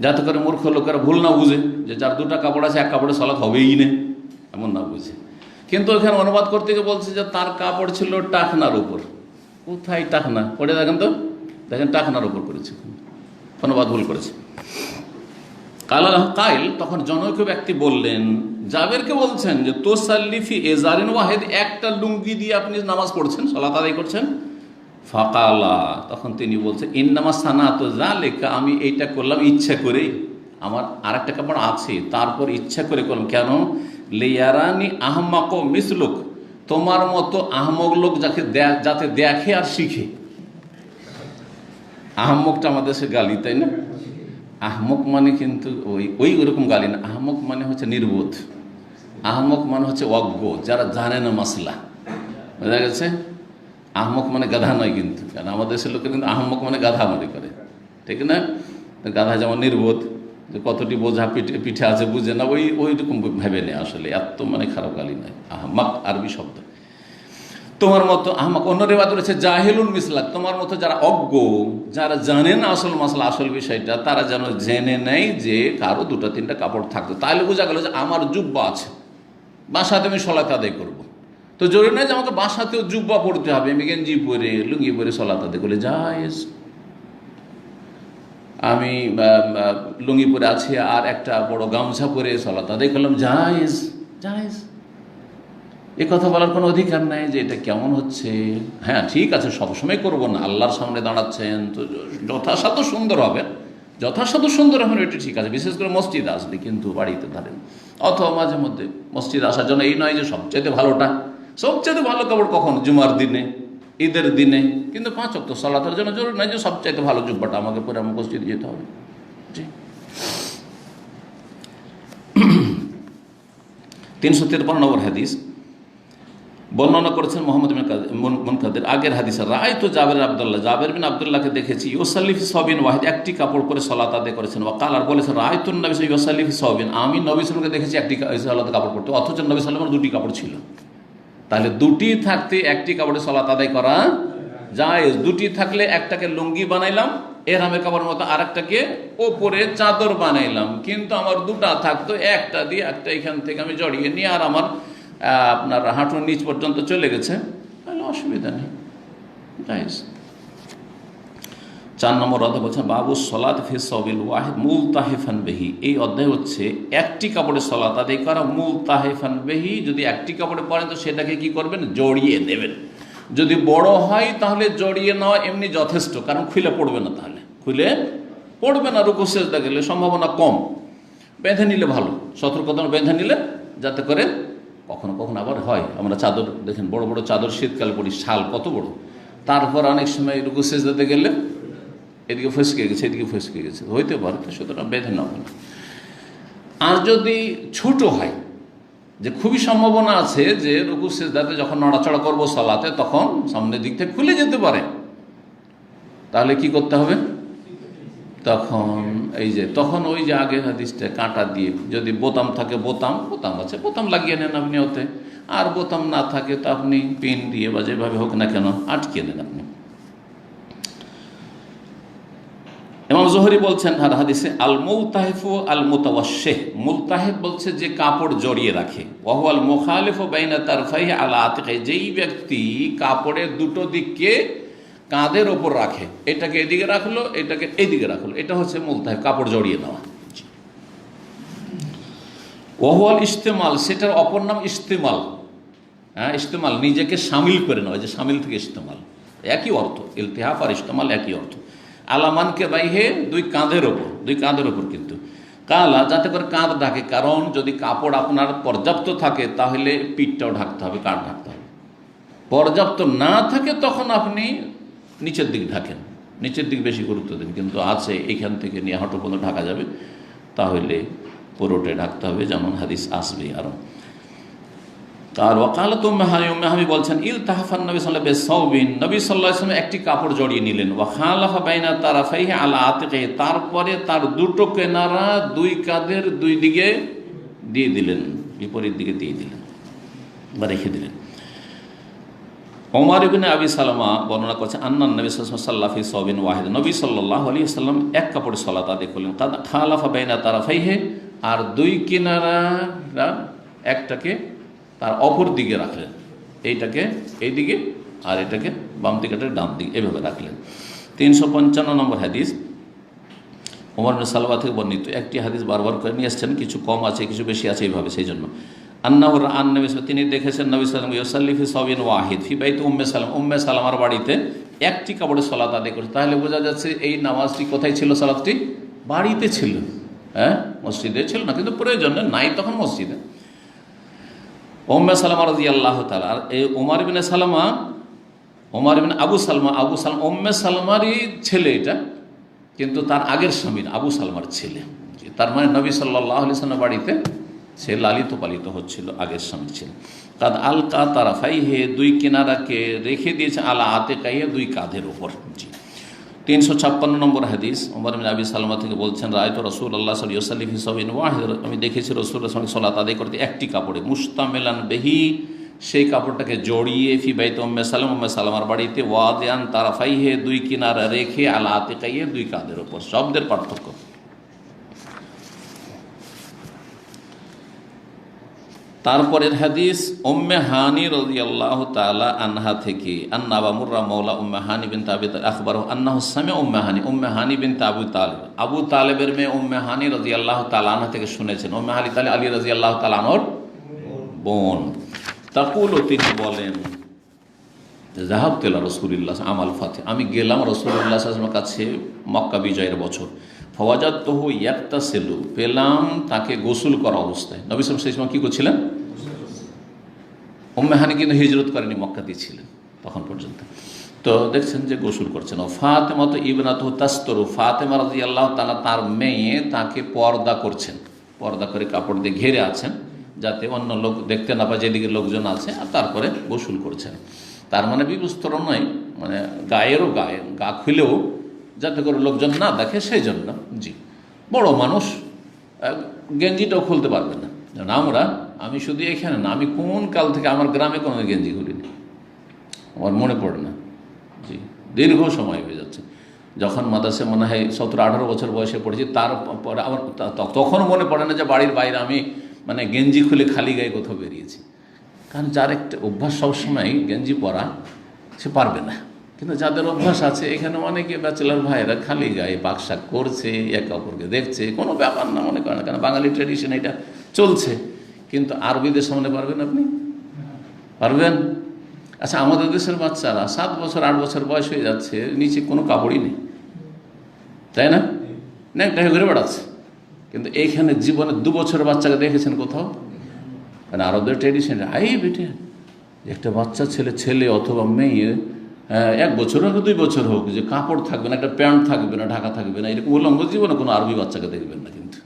যাতে করে মূর্খ লোকেরা ভুল না বুঝে যে যার দুটা কাপড় আছে এক কাপড়ে সালাত হবেই না, এমন না বুঝে। কিন্তু এখানে অনুবাদ করতে গিয়ে বলছে যে তার কাপড় ছিল টাকনার উপর। কোথায় টাকনা? পড়ে দেখেন তো, দেখেন টাকনার উপর করেছে, অনুবাদ ভুল করেছে। কাইল, তখন জনৈক ব্যক্তি বললেন, জাবেরকে বলছেন যে তোসাল্লিফি এজারিন ওয়াহেদ, একটা লুঙ্গি দিয়ে আপনি নামাজ পড়ছেন, সালাত আদায় করছেন। ফাকালা, তখন তিনি বলছেন, ইন্নামা সানাতু যালিকা, আমি এইটা করলাম ইচ্ছা করেই, আমার আরেকটা কাপড় আছে তারপর ইচ্ছা করে করলাম। কেন? লিয়ারানি আহমাক মিসলুক, তোমার মতো আহমক লোক যাতে দেখে আর শিখে। আহমকটা আমাদের দেশে গালি, তাই না? আহমক মানে কিন্তু ওই ওরকম গালি না। আহমক মানে হচ্ছে নির্বোধ, আহমক মানে হচ্ছে অজ্ঞ, যারা জানে না মাসলা, বোঝা গেছে? আহমক মানে গাধা নয় কিন্তু, কারণ আমাদের দেশের লোকের কিন্তু আহমক মানে গাধা মনে করে, ঠিক না? গাধা যেমন নির্বোধ, যে কতটি বোঝা পিঠে আছে বুঝে না, ওই রকম ভেবে নেই। আসলে এত মানে খারাপ গালি নয়, আহমাক আরবি শব্দ। তোমার মতো আহমাক, অন্য রেওয়াত রয়েছে জাহিলুন মিসলাক, তোমার মতো যারা অজ্ঞ, যারা জানে না আসল মাসলা, আসল বিষয়টা, তারা যেন জেনে নেয় যে কারো দুটা তিনটা কাপড় থাকতো, তাহলে বোঝা গেল যে আমার জুব্বা আছে, বাসাতে আমি সালাত আদায় করবো। তো জরুরি নয় যে আমাকে বাসাতেও জুব্বা পড়তে হবে, আমি গেঞ্জি পরে লুঙ্গি পরে সালাত আদায় করলে জায়েজ। আমি লুঙ্গি পরে আছি আর একটা বড় গামছা পরে সালাত আদায় করলাম, জায়েজ, জায়েজ। এ কথা বলার কোনো অধিকার নাই যে এটা কেমন হচ্ছে। হ্যাঁ ঠিক আছে, সবসময় করবো না, আল্লাহর সামনে দাঁড়াচ্ছেন তো যথাসাধ্য সুন্দর হবেন, যথাসাধ্য সুন্দর হবেন, এটা ঠিক আছে, বিশেষ করে মসজিদে আসলে, কিন্তু বাড়িতে ধরেন অথবা মাঝে মধ্যে মসজিদে আসার জন্য এই নয় যে সবচেয়ে ভালোটা, সবচেয়ে ভালো কাপড় কখন? জুমার দিনে, ঈদের দিনে, কিন্তু 5 ওয়াক্ত সালাতের জন্য জরুরি নয় যে সবচাইতে ভালো জুব্বাটা আমাকে পরে আমার মসজিদে যেতে হবে। জি। 353 নম্বর হাদিস বর্ণনা করেছেন মোহাম্মদ মুনকাদির, আগের হাদিসে, রায় তো জাবের বিন আব্দুল্লাহকে দেখেছি ইউসাল্লিফি সবিন ওয়াহিদ, একটি কাপড় পরে সালাত আদায় করেছেন। ওয়াকাল, আর বলেছেন, রায় তো নবী ইউসাল্লিফি সবিন, আমি নবী সাল্লামকে দেখেছি একটি সালাতে কাপড় পরতে, অথচ নবী সাল্লামের 2টি কাপড় ছিল। তাহলে 2টি থাকতে একটি কাপড়ে সালাত আদায় করা জায়েজ। 2টি থাকলে একটাকে লুঙ্গি বানাইলাম এহরামের কাপড়ের মতো, আরেকটাকে ওপরে চাদর বানাইলাম, কিন্তু আমার 2টা থাকতো, একটা দিয়ে একটা এখান থেকে আমি জড়িয়ে নিয়ে আর আমার আপনার হাঁটুর নিচ পর্যন্ত চলে গেছে, তাহলে অসুবিধা নেই, জায়েজ। 4 নম্বর অধ্যায় বলছেন বাবু সলাত ফি সাবিল ওয়াহিদ মুলতাহিফান বিহি, এই অধ্যায় হচ্ছে একটি কাপড়ে সলাত আদায় করা, মুলতাহিফান বিহি, যদি একটি কাপড়ে পরেন তো সেটাকে কি করবেন? জড়িয়ে দেবেন। যদি বড় হয় তাহলে জড়িয়ে নেওয়া এমনি যথেষ্ট, কারণ খুলে পড়বে না, তাহলে খুলে পড়বে না, রুকু সেজদা গেলে সম্ভাবনা কম। বেঁধে নিলে ভালো, সতর্কতা বেঁধে নিলে, যাতে করে কখনো কখনো আবার হয়, আমরা চাদর দেখেন বড় বড় চাদর শীতকালে পড়ি, শাল কত বড়, তারপর অনেক সময় রুকু সেজদাতে গেলে এদিকে ফসকে গেছে এদিকে ফসকে গেছে, হইতে পারে, তো সুতরাং বেঁধে নেওয়া না। আর যদি ছোট হয়, যে খুবই সম্ভাবনা আছে যে রুকু সেজদাতে যখন নড়াচড়া করবো সালাতে, তখন সামনের দিক থেকে খুলে যেতে পারে, তাহলে কি করতে হবে? তখন তখন ওই যে আগের হাদিসটা, কাঁটা দিয়ে, যদি বোতাম থাকে, বোতাম আছে, বোতাম লাগিয়ে নেন আপনি ওতে, আর বোতাম না থাকে তো আপনি পিন দিয়ে বা যেভাবে হোক না কেন আটকে দেন আপনি। ইমাম জোহরি বলছেন আর হাদিসে, আল মুলতাহিফু আল মুতাওয়াশশিহ, মুলতাহিফ বলছে যে কাপড় জড়িয়ে রাখে, ওয়াহু আল মুখালিফু বাইনা তারফাইহি আলা আতিকি, যেই ব্যক্তি কাপড়ের 2টো দিককে কাঁধের ওপর রাখে, এটাকে এদিকে রাখলো, এটাকে এদিকে রাখলো, এটা হচ্ছে মুলতাহিফ, কাপড় জড়িয়ে নেওয়া। ওয়াহু আল ইস্তেমাল, সেটার অপর নাম ইস্তেমাল। হ্যাঁ, ইস্তেমাল নিজেকে সামিল করে নেওয়া, যে সামিল থেকে ইস্তেমাল, একই অর্থ, ইলতিহাফ আর ইস্তেমাল একই অর্থ। আলামানকে বাইহে, দুই কাঁধের ওপর কিন্তু কালা, যাতে করে কাঁধ ঢাকে। কারণ যদি কাপড় আপনার পর্যাপ্ত থাকে তাহলে পিঠটাও ঢাকতে হবে, কাঁধ ঢাকতে হবে। পর্যাপ্ত না থাকে তখন আপনি নিচের দিক ঢাকেন, নিচের দিক বেশি গুরুত্ব দেন। কিন্তু আছে এখান থেকে নিয়ে হাঁটু পর্যন্ত ঢাকা যাবে, তাহলে পুরোটাই ঢাকতে হবে, যেমন হাদিস আসবে আরো। আর ওয়াকালাত উম্মে হানি বলছেন ইল তাহফান নবী সাল্লাল্লাহু আলাইহি ওয়াসাল্লাম, নবী সাল্লাল্লাহু আলাইহি ওয়াসাল্লাম একটি কাপড় জড়িয়ে নিলেন। ওয়া খালাফা বাইনা তারাফাইহি আলা আতিকিহি, তারপরে তার দুটো কিনারা দুই কাঁধের দুই দিকে দিয়ে দিলেন, বিপরীত দিকে দিয়ে দিলেন বা রেখে দিলেন। ওমর ইবনে আবি সালামা বর্ণনা করছেন আন্নান নবী সাল্লাল্লাহু আলাইহি ওয়াসাল্লাম ফি সাওবিন ওয়াহিদ, নবী সাল্লাল্লাহু আলাইহি ওয়াসাল্লাম এক কাপড়ে সালাত আদায় করলেন। খালাফা বাইনা তারাফাইহি, আর দুই কিনারা একটাকে তার অপর দিকে রাখলেন, এইটাকে এই দিকে আর এটাকে বাম দিকেটা ডান দিকে, এভাবে রাখলেন। 355 নম্বর হাদিস ওমর ইবনে সালমা থেকে বর্ণিত। একটি হাদিস বারবার করে নিয়ে এসছেন, কিছু কম আছে কিছু বেশি আছে এইভাবে, সেই জন্য আন্নাহু রাআন নবী, তিনি দেখেছেন নবী সাল্লাল্লাহু আলাইহি ওয়াসাল্লাম ইউসাল্লি ফি সাওবিন ওয়াহিদ ফি বাইত উম্মে সালামার বাড়িতে একটি কাপড়ে সালাত আদায় করেছে। তাহলে বোঝা যাচ্ছে এই নামাজটি কোথায় ছিল? সালাতটি বাড়িতে ছিল, হ্যাঁ, মসজিদে ছিল না, কিন্তু প্রয়োজন নাই তখন মসজিদে। উম্মে সালামা রাদিয়াল্লাহু তাআলা, আর এই ওমর ইবনে সালামা, ওমর ইবনে আবু সালমা উম্মে সালমারই ছেলে এটা, কিন্তু তার আগের স্বামীর আবু সালমার ছেলে। তার মানে নবী সাল্লাল্লাহু আলাইহি ওয়াসাল্লাম বাড়িতে সে লালিত পালিত হচ্ছিল, আগের স্বামীর ছেলে। কাদ আলকা তারাফাইহি, দুই কিনারাকে রেখে দিয়েছে, আলা আতিকাইহি, দুই কাঁধের ওপর। জি। 356 নম্বর হাদিস ওমর ইবনে আবি সালমা থেকে বলছেন রাআইতু রাসূলুল্লাহ সাল্লাল্লাহু আলাইহি ওয়াসাল্লাম ফি সাওবিন ওয়াহিদ, আমি দেখেছি রাসূলুল্লাহ সাল্লাল্লাহু আলাইহি ওয়াসাল্লাম সালাত আদায় করতে একটি কাপড়ে, মুস্তামিলান বিহি, সেই কাপড়টাকে জড়িয়ে, ফি বাইত উম্মে সালামার বাড়িতে, ওয়াদিয়ান তারাফাইহি, দুই কিনারা রেখে, আলা আতিকাইহি, দুই কাঁধের ওপর। শব্দের পার্থক্য। তারপরের হাদিস উম্মে হানি রাদিয়াল্লাহু তাআলা আনহা থেকে, আন্না আবু মুররা মাওলা উম্মে হানি বিনত আবি তালিব আখবরহু আন্নাহু সামিআ উম্মে হানি বিনত আবু তালিবের মেয়ে উম্মে হানি রাদিয়াল্লাহু তাআলা আনহা থেকে শুনেছেন। উম্মে হানি তাহলে আলী রাদিয়াল্লাহু তাআলা আনহর বোন। তাকুলু, তিনি বলেন, যাহাবতু ইলা রাসূলিল্লাহ আমাল ফাতিহ, আমি গেলাম রাসূলুল্লাহ সাল্লাল্লাহু আলাইহি ওয়াসাল্লামের কাছে মক্কা বিজয়ের বছর। ফাওয়াজাদতুহু ইয়াগতাসিলু, পেলাম তাকে গোসল করা অবস্থায়। নবী সাল্লাল্লাহু আলাইহি ওয়াসাল্লাম কি করছিলেন? উম্মে হানি কিন্তু হিজরত করেনি, মক্কাতেই ছিলেন তখন পর্যন্ত। তো দেখছেন যে গোসল করছেন। ও ফাতেমা তো ইবনাতুহু তাস্তরু, ফাতেমা রাদিয়াল্লাহু তাআলা তার মেয়ে তাকে পর্দা করছেন, পর্দা করে কাপড় দিয়ে ঘিরে আছেন যাতে অন্য লোক দেখতে না পায় যেদিকে লোকজন আছে, আর তারপরে গোসল করছেন। তার মানে বিবস্ত্র নয়, মানে গায়েরও গা খুলেও যাতে করে লোকজন না দেখে সেই জন্য। জি, বড় মানুষ গেঞ্জিটাও খুলতে পারবে না। আমি শুধু এখানে না, আমি কোন কাল থেকে আমার গ্রামে কোনো গেঞ্জি খুলিনি, আমার মনে পড়ে না। জি, দীর্ঘ সময় হয়ে যাচ্ছে। যখন মাদ্রাসে মনে হয় 17-18 বছর বয়সে পড়েছি, তারপরে আমার তখন মনে পড়ে না যে বাড়ির বাইরে আমি মানে গেঞ্জি খুলে খালি গায়ে কোথাও বেরিয়েছি। কারণ যার একটা অভ্যাস সবসময় গেঞ্জি পরা, সে পারবে না। কিন্তু যাদের অভ্যাস আছে, এখানে অনেকে ব্যাচেলার ভাইয়েরা খালি গায়ে পাকশাক করছে, একে অপরকে দেখছে, কোনো ব্যাপার না মনে করে না, কারণ বাঙালি ট্র্যাডিশন এটা চলছে। কিন্তু আরবিদের সামনে পারবেন আপনি? পারবেন? আচ্ছা, আমাদের দেশের বাচ্চারা 7 বছর 8 বছর বয়স হয়ে যাচ্ছে, নিচে কোনো কাপড়ই নেই, তাই না? একটা ঘুরে বেড়াচ্ছে। কিন্তু এইখানে জীবনে 2 বছরের বাচ্চাকে দেখেছেন কোথাও? মানে আরবদের ট্র্যাডিশন, বেটে একটা বাচ্চা ছেলে অথবা মেয়ে 1 বছর হোক 2 বছর হোক, যে কাপড় থাকবে না, একটা প্যান্ট থাকবে না, ঢাকা থাকবে না, এরকম উলঙ্গ জীবনে কোনো আরবি বাচ্চাকে দেখবেন না। কিন্তু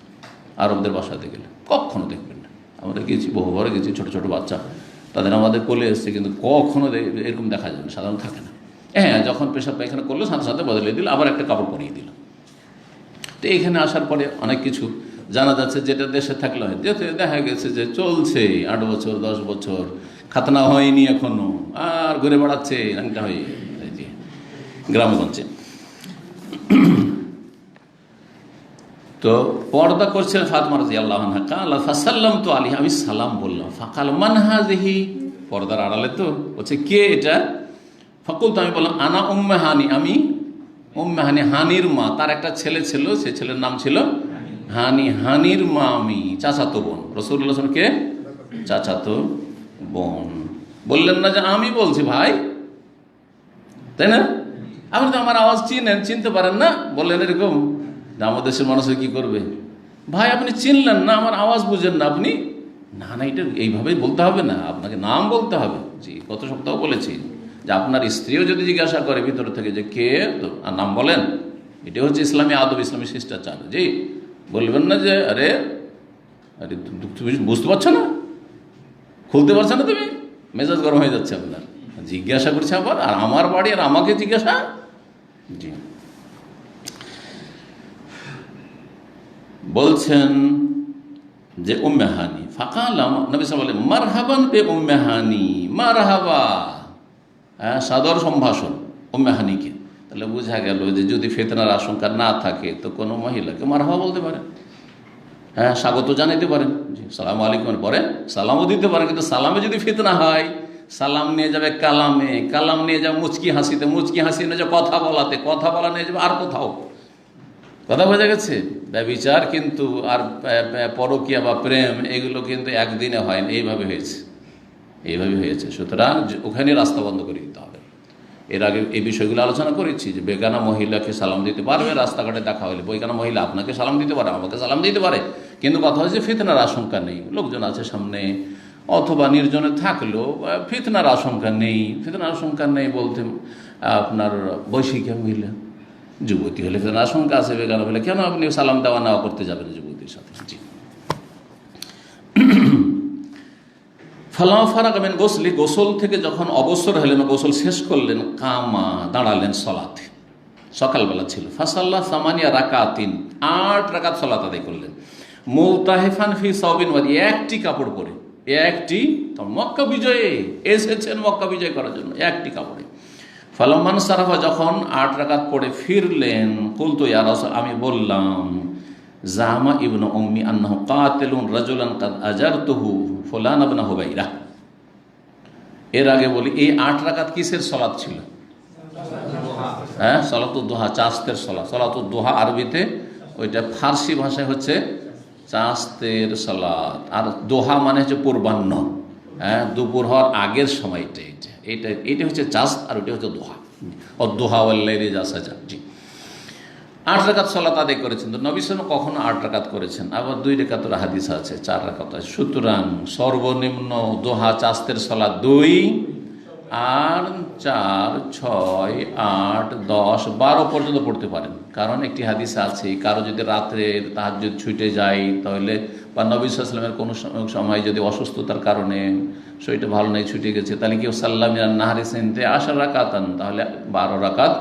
আরবদের বাসাতে গেলে কখনো দেখবেন না। আমরা গেছি, বহুবার গেছি, ছোট ছোট বাচ্চা তাদের আমাদের কোলে এসছে, কিন্তু কখনো এরকম দেখা যাবে না, সাধারণ থাকে না। হ্যাঁ, যখন পেশাব পায়খানা করলো সাথে সাথে বদলে দিল, আবার একটা কাপড় পরিয়ে দিল। তো এইখানে আসার পরে অনেক কিছু জানা যাচ্ছে, যেটা দেশে থাকলে হয়। দেখা গেছে যে চলছে 8 বছর 10 বছর, খাতনা হয়নি এখনো, আর ঘুরে বেড়াচ্ছে একটা হয়ে গ্রামগঞ্জে। তো পর্দা করছেন ফাতেমা রাদিয়াল্লাহু আনহা। কালা ফাসাল্লামতু আলাইহি, আমি সালাম বললাম। ফাকাল মান হাযিহি, পর্দার আড়ালে তো বলছে কে এটা? ফাকুলতু, আমি বললাম আনা উম্মে হানি, আমি উম্মে হানি, হানির মা। তার একটা ছেলে ছিল, সে ছেলের নাম ছিল হানি, হানির মা আমি, চাচাতো বোন। রাসূলুল্লাহ সাল্লাল্লাহু আলাইহি ওয়াসাল্লাম কে? চাচাতো বোন। বললেন না যে আমি বলছি ভাই, তাই না? আপনি তো আমার আওয়াজ চিনতে পারেন না, বললেন এরকম। আমাদের দেশের মানুষের কি করবে, ভাই আপনি চিনলেন না, আমার আওয়াজ বুঝেন না আপনি, না না এটা এইভাবেই বলতে হবে না, আপনাকে নাম বলতে হবে। জি, গত সপ্তাহ বলেছি যে আপনার স্ত্রীও যদি জিজ্ঞাসা করে ভিতর থেকে যে কে, তো আর নাম বলেন। এটা হচ্ছে ইসলামী আদব, ইসলামী শিষ্টাচার। জি, বলবেন না যে আরে আরে তুমি বুঝতে পারছো না, খুলতে পারছো না, তুমি মেজাজ গরম হয়ে যাচ্ছে আপনার, জিজ্ঞাসা করছে আবার, আর আমার বাড়ি আর আমাকে জিজ্ঞাসা। জি, বলছেন যে উম্মে হানি ফাকালাম, নবী সাল্লাল্লাহু আলাইহি ওয়াসাল্লাম মারহাবান বে উম্মে হানি, মারহাবা, সাদর সম্ভাষণ উম্মে হানিকে। তাহলে বোঝা গেল যে যদি ফিতনার আশঙ্কা না থাকে তো কোনো মহিলাকে মারহাবা বলতে পারেন, হ্যাঁ স্বাগত জানাইতে পারেন, জি সালাম আলাইকুম পরে সালামও দিতে পারেন। কিন্তু সালামে যদি ফিতনা হয়, সালাম নিয়ে যাবে কালামে, কালাম নিয়ে যাবে মুচকি হাসিতে, মুচকি হাসি নিয়ে যাবে কথা বলাতে, কথা বলা নিয়ে যাবে আর কোথাও। কথা বোঝা গেছে? ব্যভিচার কিন্তু আর পরকীয়া বা প্রেম এগুলো কিন্তু একদিনে হয় না, এইভাবে হয়েছে। সুতরাং ওখানে রাস্তা বন্ধ করে দিতে হবে। এর আগে এই বিষয়গুলো আলোচনা করেছি যে বেগানা মহিলাকে সালাম দিতে পারবে, রাস্তাঘাটে দেখা হলে বেগানা মহিলা আপনাকে সালাম দিতে পারে, আমাকে সালাম দিতে পারে, কিন্তু কথা হচ্ছে ফিতনার আশঙ্কা নেই, লোকজন আছে সামনে, অথবা নির্জনে থাকলেও ফিতনার আশঙ্কা নেই। ফিতনার আশঙ্কা নেই বলতে আপনার বৈশিকা মহিলা, যুবতী হলে ফিতনার আশঙ্কা আছে, বেগানা হলে কেন আপনি সালাম দেওয়া নেওয়া করতে যাবেন যুবতীর সাথে? জি। ফালামা ফারাগা মিন গোসলি, গোসল থেকে যখন অবসর হলেন, গোসল শেষ করলেন, কামা দাঁড়ালেন সলাতে, সকালবেলা ছিল। ফাসাল্লাহ সামানিয়া রাকাতিন, 8 রাকাত সলাত আদায় করলেন। মুলতাহিফান ফি সাওবিন ওয়াদি, একটি কাপড় পরে, একটি, মক্কা বিজয়ে এসেছেন মক্কা বিজয় করার জন্য, একটি কাপড়ে। ফালাম্মান সারাফা, যখন 8 রাকাত পড়ে ফিরলেন, কুলতু ইয়া রাসূল, আমি বললাম, জামা ইবনু উম্মি আন্নাহু কাতিলুন রাজুলান কাদ আজারতুহু ফুলান ইবনে হুবাইরা। এর আগে বলি এই 8 রাকাত কিসের সালাত ছিল? হ্যাঁ, সালাতুদ দুহা, চাস্তের সালাত। সালাতুদ দুহা আরবিতে, ওইটা ফার্সি ভাষায় হচ্ছে চাস্তের সালাত। আর দোহা মানে হচ্ছে পূর্বাহ্ন, হ্যাঁ দুপুর হওয়ার আগের সময়টা, এইটা হচ্ছে চাস্ত, আর ওইটা হচ্ছে দোহা। ও দোহা ওয়াল্লাইলি ইযা সাজা। জি, 8 রাকাত সালাত আদায় করেছেন। তো নবী সাল্লাল্লাহু আলাইহি ওয়াসাল্লাম কখনো 8 রাকাত করেছেন, আবার 2 রাকাতের হাদিস আছে, 4 রাকাত আছে। সুতরাং সর্বনিম্ন দোহা চাস্তের সালাত 2, আর 4, 6, 8, 10, 12 পর্যন্ত পড়তে পারেন। কারণ একটি হাদিস আছে, কারো যদি রাত্রের তাহাজ্জুদ ছুটে যায় তাহলে, বা নবী সাল্লাল্লাহু আলাইহি ওয়াসাল্লামের কোনো সময় যদি অসুস্থতার কারণে শরীরটা ভালো নেই, ছুটে গেছে, তাহলে কেউ সাল্লামিয়া নাহারি সিনতে 10 রাকাতান, তাহলে 12 রাকাত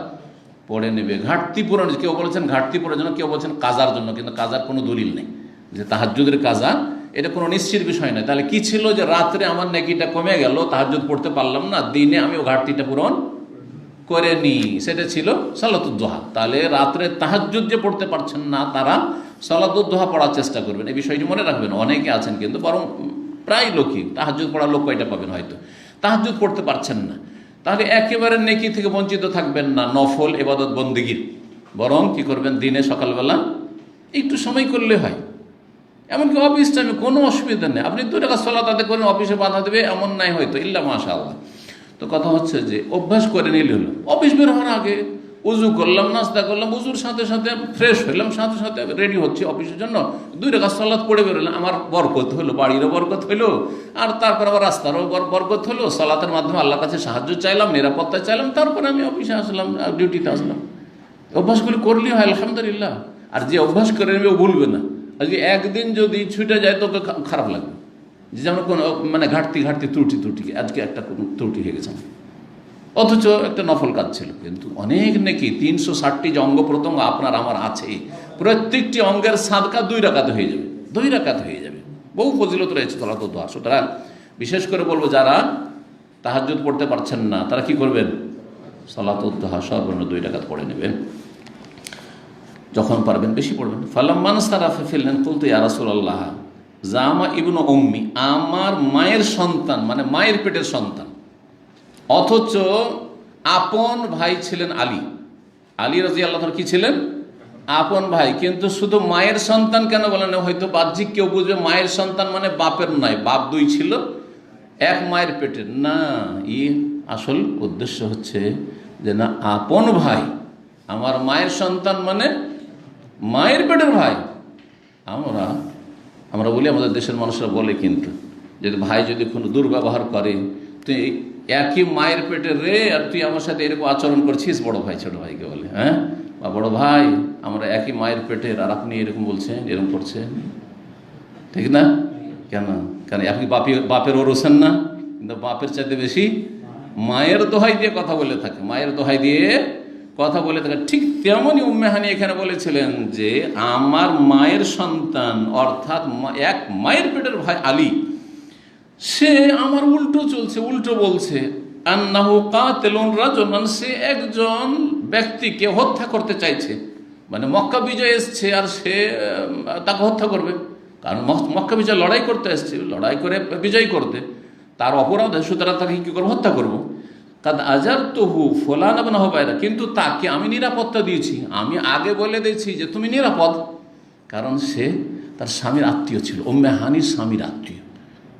পড়ে নেবে। ঘাটতি পূরণ, কেউ বলেছেন ঘাটতি পূরণের জন্য, কেউ বলছেন কাজার জন্য, কিন্তু কাজার কোনো দলিল নেই যে তাহাজ্জুদের কাজা, এটা কোনো নিশ্চিত বিষয় নয়। তাহলে কি ছিল যে রাত্রে আমার নেকিটা কমে গেল, তাহাজ্জুদ পড়তে পারলাম না, দিনে আমি ও ঘাটতিটা পূরণ করে নিই, সেটা ছিল সালাতুদ দুহা। তাহলে রাত্রে তাহাজ্জুদ যে পড়তে পারছেন না, তারা সালাতুদ দুহা পড়ার চেষ্টা করবেন। এই বিষয়টি মনে রাখবেন, অনেকে আছেন কিন্তু, বরং প্রায় লোকই, তাহাজ্জুদ পড়ার লোক কয়টা পাবেন, হয়তো তাহাজ্জুদ পড়তে পারছেন না, তাহলে একেবারে নেকি থেকে বঞ্চিত থাকবেন না, নফল ইবাদত বন্দেগীর, বরং কি করবেন, দিনে সকালবেলা একটু সময় করলে হয়। এমনকি অফিস টাইমে কোনো অসুবিধা নেই, আপনি 2 রাকাত সালাত আদায় করেন, অফিসে বাধা দেবে এমন নাই হয়তো, ইল্লা মাশাআল্লাহ। তো কথা হচ্ছে যে অভ্যাস করে নিলে হলো, অফিস বের হওয়ার আগে উজু করলাম, নাস্তা করলাম, উজুর সাথে সাথে ফ্রেশ হইলাম, সাথে সাথে রেডি হচ্ছে অফিসের জন্য, 2 রাকাত সালাত পড়ে বেরোলাম, আমার বরকত হলো, বাড়িরও বরকত হইলো, আর তারপর আবার রাস্তারও বরকত হলো, সালাতের মাধ্যমে আল্লাহর কাছে সাহায্য চাইলাম, নিরাপত্তা চাইলাম, তারপরে আমি অফিসে আসলাম, ডিউটিতে আসলাম। অভ্যাসগুলি করলেই হয়, আলহামদুলিল্লাহ। আর যে অভ্যাস করে নেবে ও ভুলবে না। আজকে একদিন যদি ছুটে যায় তোকে খারাপ লাগবে, যে যেমন কোনো মানে ঘাটতি ত্রুটি, আজকে একটা কোনো ত্রুটি হয়ে গেছে, অথচ একটা নফল কাজ ছিল, কিন্তু অনেক নাকি 360টি যে অঙ্গ প্রত্যঙ্গ আপনার আমার আছে, প্রত্যেকটি অঙ্গের সাদকা 2 রাকাত হয়ে যাবে, 2 রাকাত হয়ে যাবে, বহু ফজিলত রয়েছে সালাতুদ দুহা। সুতরাং বিশেষ করে বলবো, যারা তাহাজ্জুদ পড়তে পারছেন না, তারা কি করবেন, সালাতুদ দুহা সর্বনিম্ন 2 রাকাত পড়ে নেবেন, যখন পারবেন বেশি পড়বেন। ফালাম্মান সারাফা ফিরলেন, কুলতু ইয়া রাসূলুল্লাহ, জামা ইবনু উম্মি, আমার মায়ের সন্তান, মানে মায়ের পেটের সন্তান, অথচ আপন ভাই ছিলেন আলী রাদিয়াল্লাহু আনহু, কি ছিলেন, আপন ভাই, কিন্তু শুধু মায়ের সন্তান কেন বলেন? হয়তো বাহ্যিক কেউ বুঝবে মায়ের সন্তান মানে বাপের নয়, বাপ 2 ছিল, এক মায়ের পেটের না। আসল উদ্দেশ্য হচ্ছে যে না, আপন ভাই, আমার মায়ের সন্তান মানে মায়ের পেটের ভাই। আমরা বলি, আমাদের দেশের মানুষরা বলে, কিন্তু যদি ভাই যদি কোনো দুর্ব্যবহার করে, তুই একই মায়ের পেটের রে, আর তুই আমার সাথে এরকম আচরণ করছিস, বড় ভাই ছোট ভাইকে বলে, হ্যাঁ, বা বড় ভাই আমরা একই মায়ের পেটের, আর আপনি এরকম বলছেন, এরকম করছেন, ঠিক না? কেন আপনি বাপের ওরসেন না, কিন্তু বাপের চাইতে বেশি মায়ের দোহাই দিয়ে কথা বলে থাকে, মায়ের দোহাই দিয়ে কথা বলে থাকে। ঠিক তেমনই উম্মে হানি এখানে বলেছিলেন যে আমার মায়ের সন্তান, অর্থাৎ এক মায়ের পেটের ভাই আলী, সে আমার উল্টো চলছে, উল্টো বলছে, আন্নাহু কাতিলুন রাজুলান, সে একজন ব্যক্তিকে হত্যা করতে চাইছে। মানে মক্কা বিজয় এসছে আর সে তাকে হত্যা করবে, কারণ মক্কা বিজয় লড়াই করতে এসছে, লড়াই করে বিজয় করতে, তার অপরাধ, সুতরাং তাকে কি করবো, হত্যা করবো। কাদ আজারতুহু ফুলান ইবনে হুবায়রা, কিন্তু তাকে আমি নিরাপত্তা দিয়েছি, আমি আগে বলে দিয়েছি যে তুমি নিরাপদ, কারণ সে তার স্বামীর আত্মীয় ছিল, উম্মে হানির স্বামীর আত্মীয়।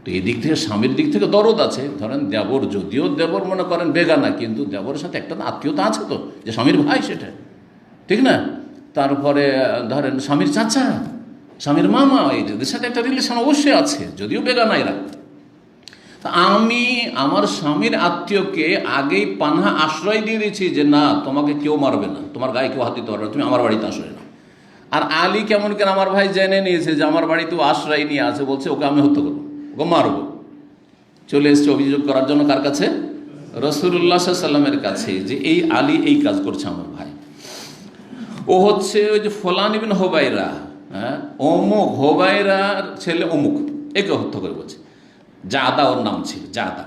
তো এই দিক থেকে স্বামীর দিক থেকে দরদ আছে। ধরেন দেবর, যদিও দেবর মনে করেন বেগানা, কিন্তু দেবরের সাথে একটা আত্মীয়তা আছে তো, যে স্বামীর ভাই, সেটা ঠিক না? তারপরে ধরেন স্বামীর চাচা, স্বামীর মামা, এদের সাথে একটা রিলেশন অবশ্যই আছে, যদিও বেগানা এরা। আমি আমার স্বামীর আত্মীয়কে আগেই পানাহা আশ্রয় দিয়ে দিয়েছি যে না, তোমাকে কেউ মারবে না, তোমার গায়ে কেউ হাত দিতে পারবে না, তুমি আমার বাড়িতে আশ্রয় না। আর আলী কেমন কেন আমার ভাই জেনে নিয়েছে যে আমার বাড়িতেও আশ্রয় নিয়ে আছে, বলছে ওকে আমি হত্যা করবো, ওকে মারবো। চলে এসছে অভিযোগ করার জন্য কার কাছে? রাসূলুল্লাহ সাল্লাল্লাহু আলাইহি ওয়াসাল্লামের কাছে, যে এই আলী এই কাজ করছে আমার ভাই। ও হচ্ছে ওই যে ফুলান ইবনে হুবায়রা, হ্যাঁ, অমুক হুবায়রার ছেলে অমুক, একে হত্যা করে বলছে। জাদা ওর নাম ছিল, জাদা।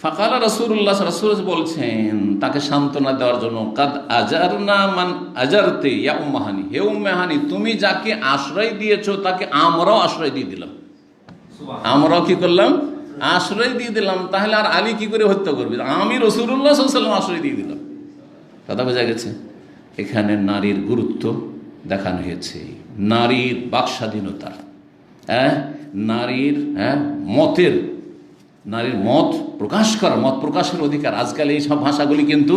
ফাকালা রাসূলুল্লাহ, রাসূল বলছেন তাকে সান্ত্বনা দেওয়ার জন্য, কাদ আজারনা মান আজারতে ইয়া উম্মে হানি, হে উম্মে হানি, তুমি যাকে আশ্রয় দিয়েছো তাকে আমরাও আশ্রয় দিয়ে দিলাম। আমরাও কি করলাম? আশ্রয় দিয়ে দিলাম। তাহলে আর আলী কি করে হত্যা করবে? আমি রাসূলুল্লাহ সাল্লাল্লাহু আলাইহি ওয়াসাল্লাম আশ্রয় দিয়ে দিলাম। কথা বোঝা গেছে? এখানে নারীর গুরুত্ব দেখানো হয়েছে, নারীর বাকস্বাধীনতার, হ্যাঁ, নারীর মতের, নারীর মত প্রকাশ করা, মত প্রকাশের অধিকার। আজকাল এই সব ভাষাগুলি কিন্তু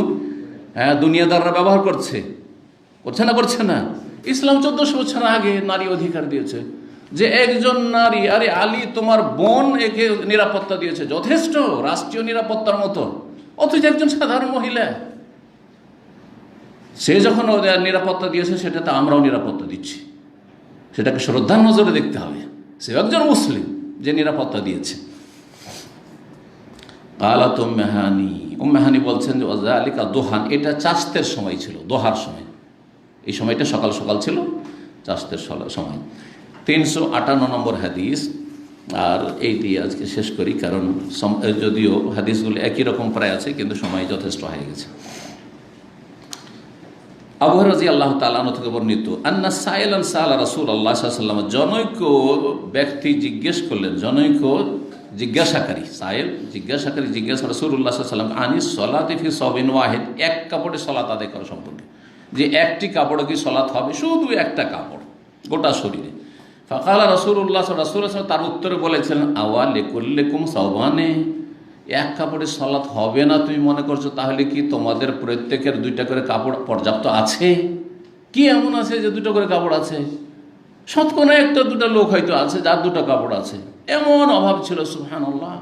দুনিয়াদাররা ব্যবহার করছে না? করছে না? ইসলাম 1400 বছর আগে নারী অধিকার দিয়েছে, যে একজন নারী, আরে আলী তোমার বোন, একে নিরাপত্তা দিয়েছে, যথেষ্ট, রাষ্ট্রীয় নিরাপত্তার মতো। অথচ একজন সাধারণ মহিলা, সে যখন নিরাপত্তা দিয়েছে, সেটাতে আমরাও নিরাপত্তা দিচ্ছি, সেটাকে শ্রদ্ধার নজরে দেখতে হবে। সে একজন মুসলিম যে নিরাপত্তা দিয়েছে। কালাত উম্মে হানি, উম্মে হানি বলছেন যে ওয়াযালিকা দোহান, এটা চাষতের সময় ছিল, দোহার সময়, এই সময়টা সকাল সকাল ছিল, চাষতের সময়। 358 নম্বর হাদিস। আর এই দিয়ে আজকে শেষ করি, কারণ যদিও হাদিসগুলো একই রকম প্রায় আছে, কিন্তু সময় যথেষ্ট হয়ে গেছে। আবু হুরায়রা রাদিয়াল্লাহু তাআলা আনহু থেকে বর্ণিত, আন্না সাইলান সাআলা রাসূলুল্লাহ সাল্লাল্লাহু আলাইহি ওয়াসাল্লাম, জনৈক ব্যক্তি জিজ্ঞেস করলেন, জনৈক জিজ্ঞাসাকারী, সাইল জিজ্ঞাসাকারী জিজ্ঞাসা রাসূলুল্লাহ সাল্লাল্লাহু আলাইহি ওয়াসাল্লাম আনি সলাতি ফি সাবিন ওয়াহিদ, এক কাপড়ে সালাত আদায় করা সম্পর্কে, যে একটি কাপড়ে কি সালাত হবে, শুধু একটা কাপড় গোটা শরীরে। ফাকালা রাসূলুল্লাহ সাল্লাল্লাহু আলাইহি ওয়াসাল্লাম, তার উত্তরে বলেছিলেন, আওয়া লিকুল্লিকুম সাওবানে, এক কাপড়ে সালাত হবে না তুমি মনে করছো? তাহলে কি তোমাদের প্রত্যেকের 2টা করে কাপড় পর্যাপ্ত আছে? কি এমন আছে যে 2টা করে কাপড় আছে? শতকরা 1-2টা লোক হয়তো আছে যার 2টা কাপড় আছে, এমন অভাব ছিল, সুবহানাল্লাহ।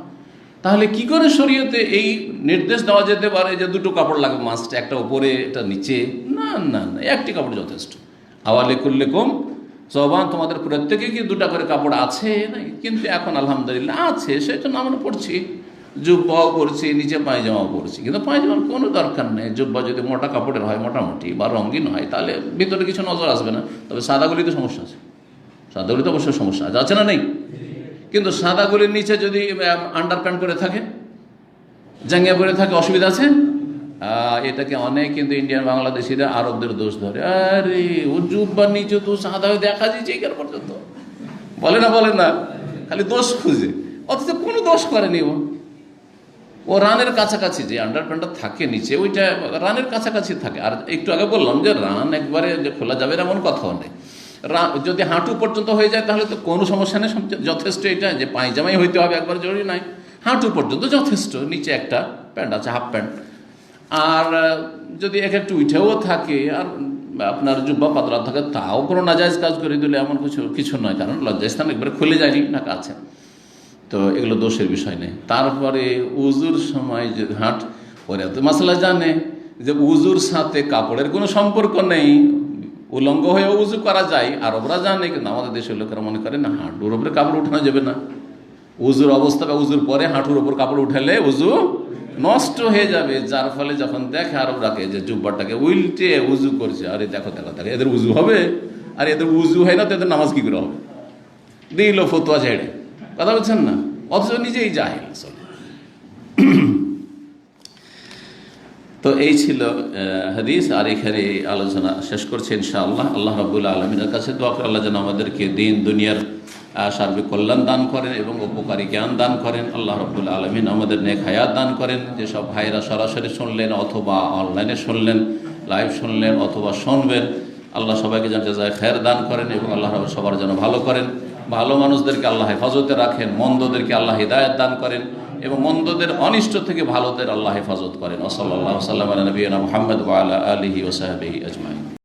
তাহলে কি করে শরীয়তে এই নির্দেশ দেওয়া যেতে পারে যে 2টো কাপড় লাগবে মাস্ট, একটা উপরে একটা নিচে? না না না, একটি কাপড় যথেষ্ট। আওয়ালে কুল্লিকুম সাওবান, তোমাদের প্রত্যেকে কি 2টা করে কাপড় আছে? নাই, কিন্তু এখন আলহামদুলিল্লাহ আছে, সেজন্য আমরা পড়ছি, জুব্বাও পরছি, নিচে পায়জামাও পরছি। কিন্তু পায়জামার কোনো দরকার নেই, জুব্বা যদি মোটা কাপড়ের হয়, মোটামুটি বা রঙিন হয়, তাহলে ভিতরে কিছু নজর আসবে না। তবে সাদাগুলিতে সমস্যা আছে, সাদাগুলিতে অবশ্যই সমস্যা আছে না? নেই, কিন্তু সাদাগুলির নিচে যদি আন্ডার প্যান্ট করে থাকে, জাঙ্গিয়া পরে থাকে, অসুবিধা আছে? এটাকে অনেক কিন্তু ইন্ডিয়ান বাংলাদেশিরা আরবদের দোষ ধরে, আরে ও জুব্বার নিচে তো সাদা হয়ে দেখা যাচ্ছে এই পর্যন্ত, বলে না, খালি দোষ খুঁজে, অথচ কোনো দোষ করেনি। ও রানের কাছাকাছি যে আন্ডার প্যান্টটা থাকে নিচে, ওইটা রানের কাছাকাছি থাকে। আর একটু আগে বললাম যে রান একবারে যে খোলা যাবে এমন কথাও নেই, যদি হাঁটু পর্যন্ত হয়ে যায় তাহলে তো কোনো সমস্যা নেই, যথেষ্ট। এটা যে পায়জামাই হইতে হবে একবার জরুরি নাই, হাঁটু পর্যন্ত যথেষ্ট, নিচে একটা প্যান্ট আছে, হাফ প্যান্ট। আর যদি এক একটু উঠেও থাকে আর আপনার জুব্বা পাতলা থাকে, তাও কোনো নাজায়েজ কাজ করে দিলে এমন কিছু নয়, কারণ লজ্জাস্থান একবারে খুলে যায়নি না কাছে, তো এগুলো দোষের বিষয় নেই। তারপরে উজুর সময় যে হাঁট, ওরা তো মাসলা জানে যে উজুর সাথে কাপড়ের কোনো সম্পর্ক নেই, উলঙ্গ হয়ে উজু করা যায়, আরবরা জানে, কিন্তু আমাদের দেশের লোকেরা মনে করে না হাঁটুর উপরে কাপড় উঠানো যাবে না, উজুর অবস্থা বা উজুর পরে হাঁটুর উপর কাপড় উঠালে উজু নষ্ট হয়ে যাবে। যার ফলে যখন দেখে আরবরাকে যে জুব্বাটাকে উল্টে উজু করছে, আরে দেখো দেখো দেখো এদের উজু হবে, আর এদের উজু হয় না তো এদের নামাজ কি করে হবে, দিল ফতোয়া ঝেড়ে, কথা বলছেন না, অথচ নিজেই জাহেল আসলে। তো এই ছিল হাদিস। আর এখানে আলোচনা শেষ করছে ইনশাআল্লাহ। আল্লাহ রাব্বুল আলামিনের কাছে দোয়া করে আল্লাহ যেন আমাদেরকে দিন দুনিয়ার সার্বিক কল্যাণ দান করেন এবং উপকারী জ্ঞান দান করেন। আল্লাহ রাব্বুল আলামিন আমাদের নেক হায়াত দান করেন। যেসব ভাইরা সরাসরি শুনলেন অথবা অনলাইনে শুনলেন, লাইভ শুনলেন অথবা শুনবেন, আল্লাহ সবাইকে যেন জাযায়ে খায়ের দান করেন এবং আল্লাহ সবার যেন ভালো করেন। ভালো মানুষদেরকে আল্লাহ হেফাজতে রাখেন, মন্দদেরকে আল্লাহ হিদায়াত দান করেন এবং মন্দদের অনিষ্ট থেকে ভালোদের আল্লাহ হেফাজত করেন। ওয়া সাল্লাল্লাহু সাল্লাম আলা নবিয়িনা মুহাম্মদ ওয়া আলা আলিহি ওয়া সাহবিহি আজমাইন।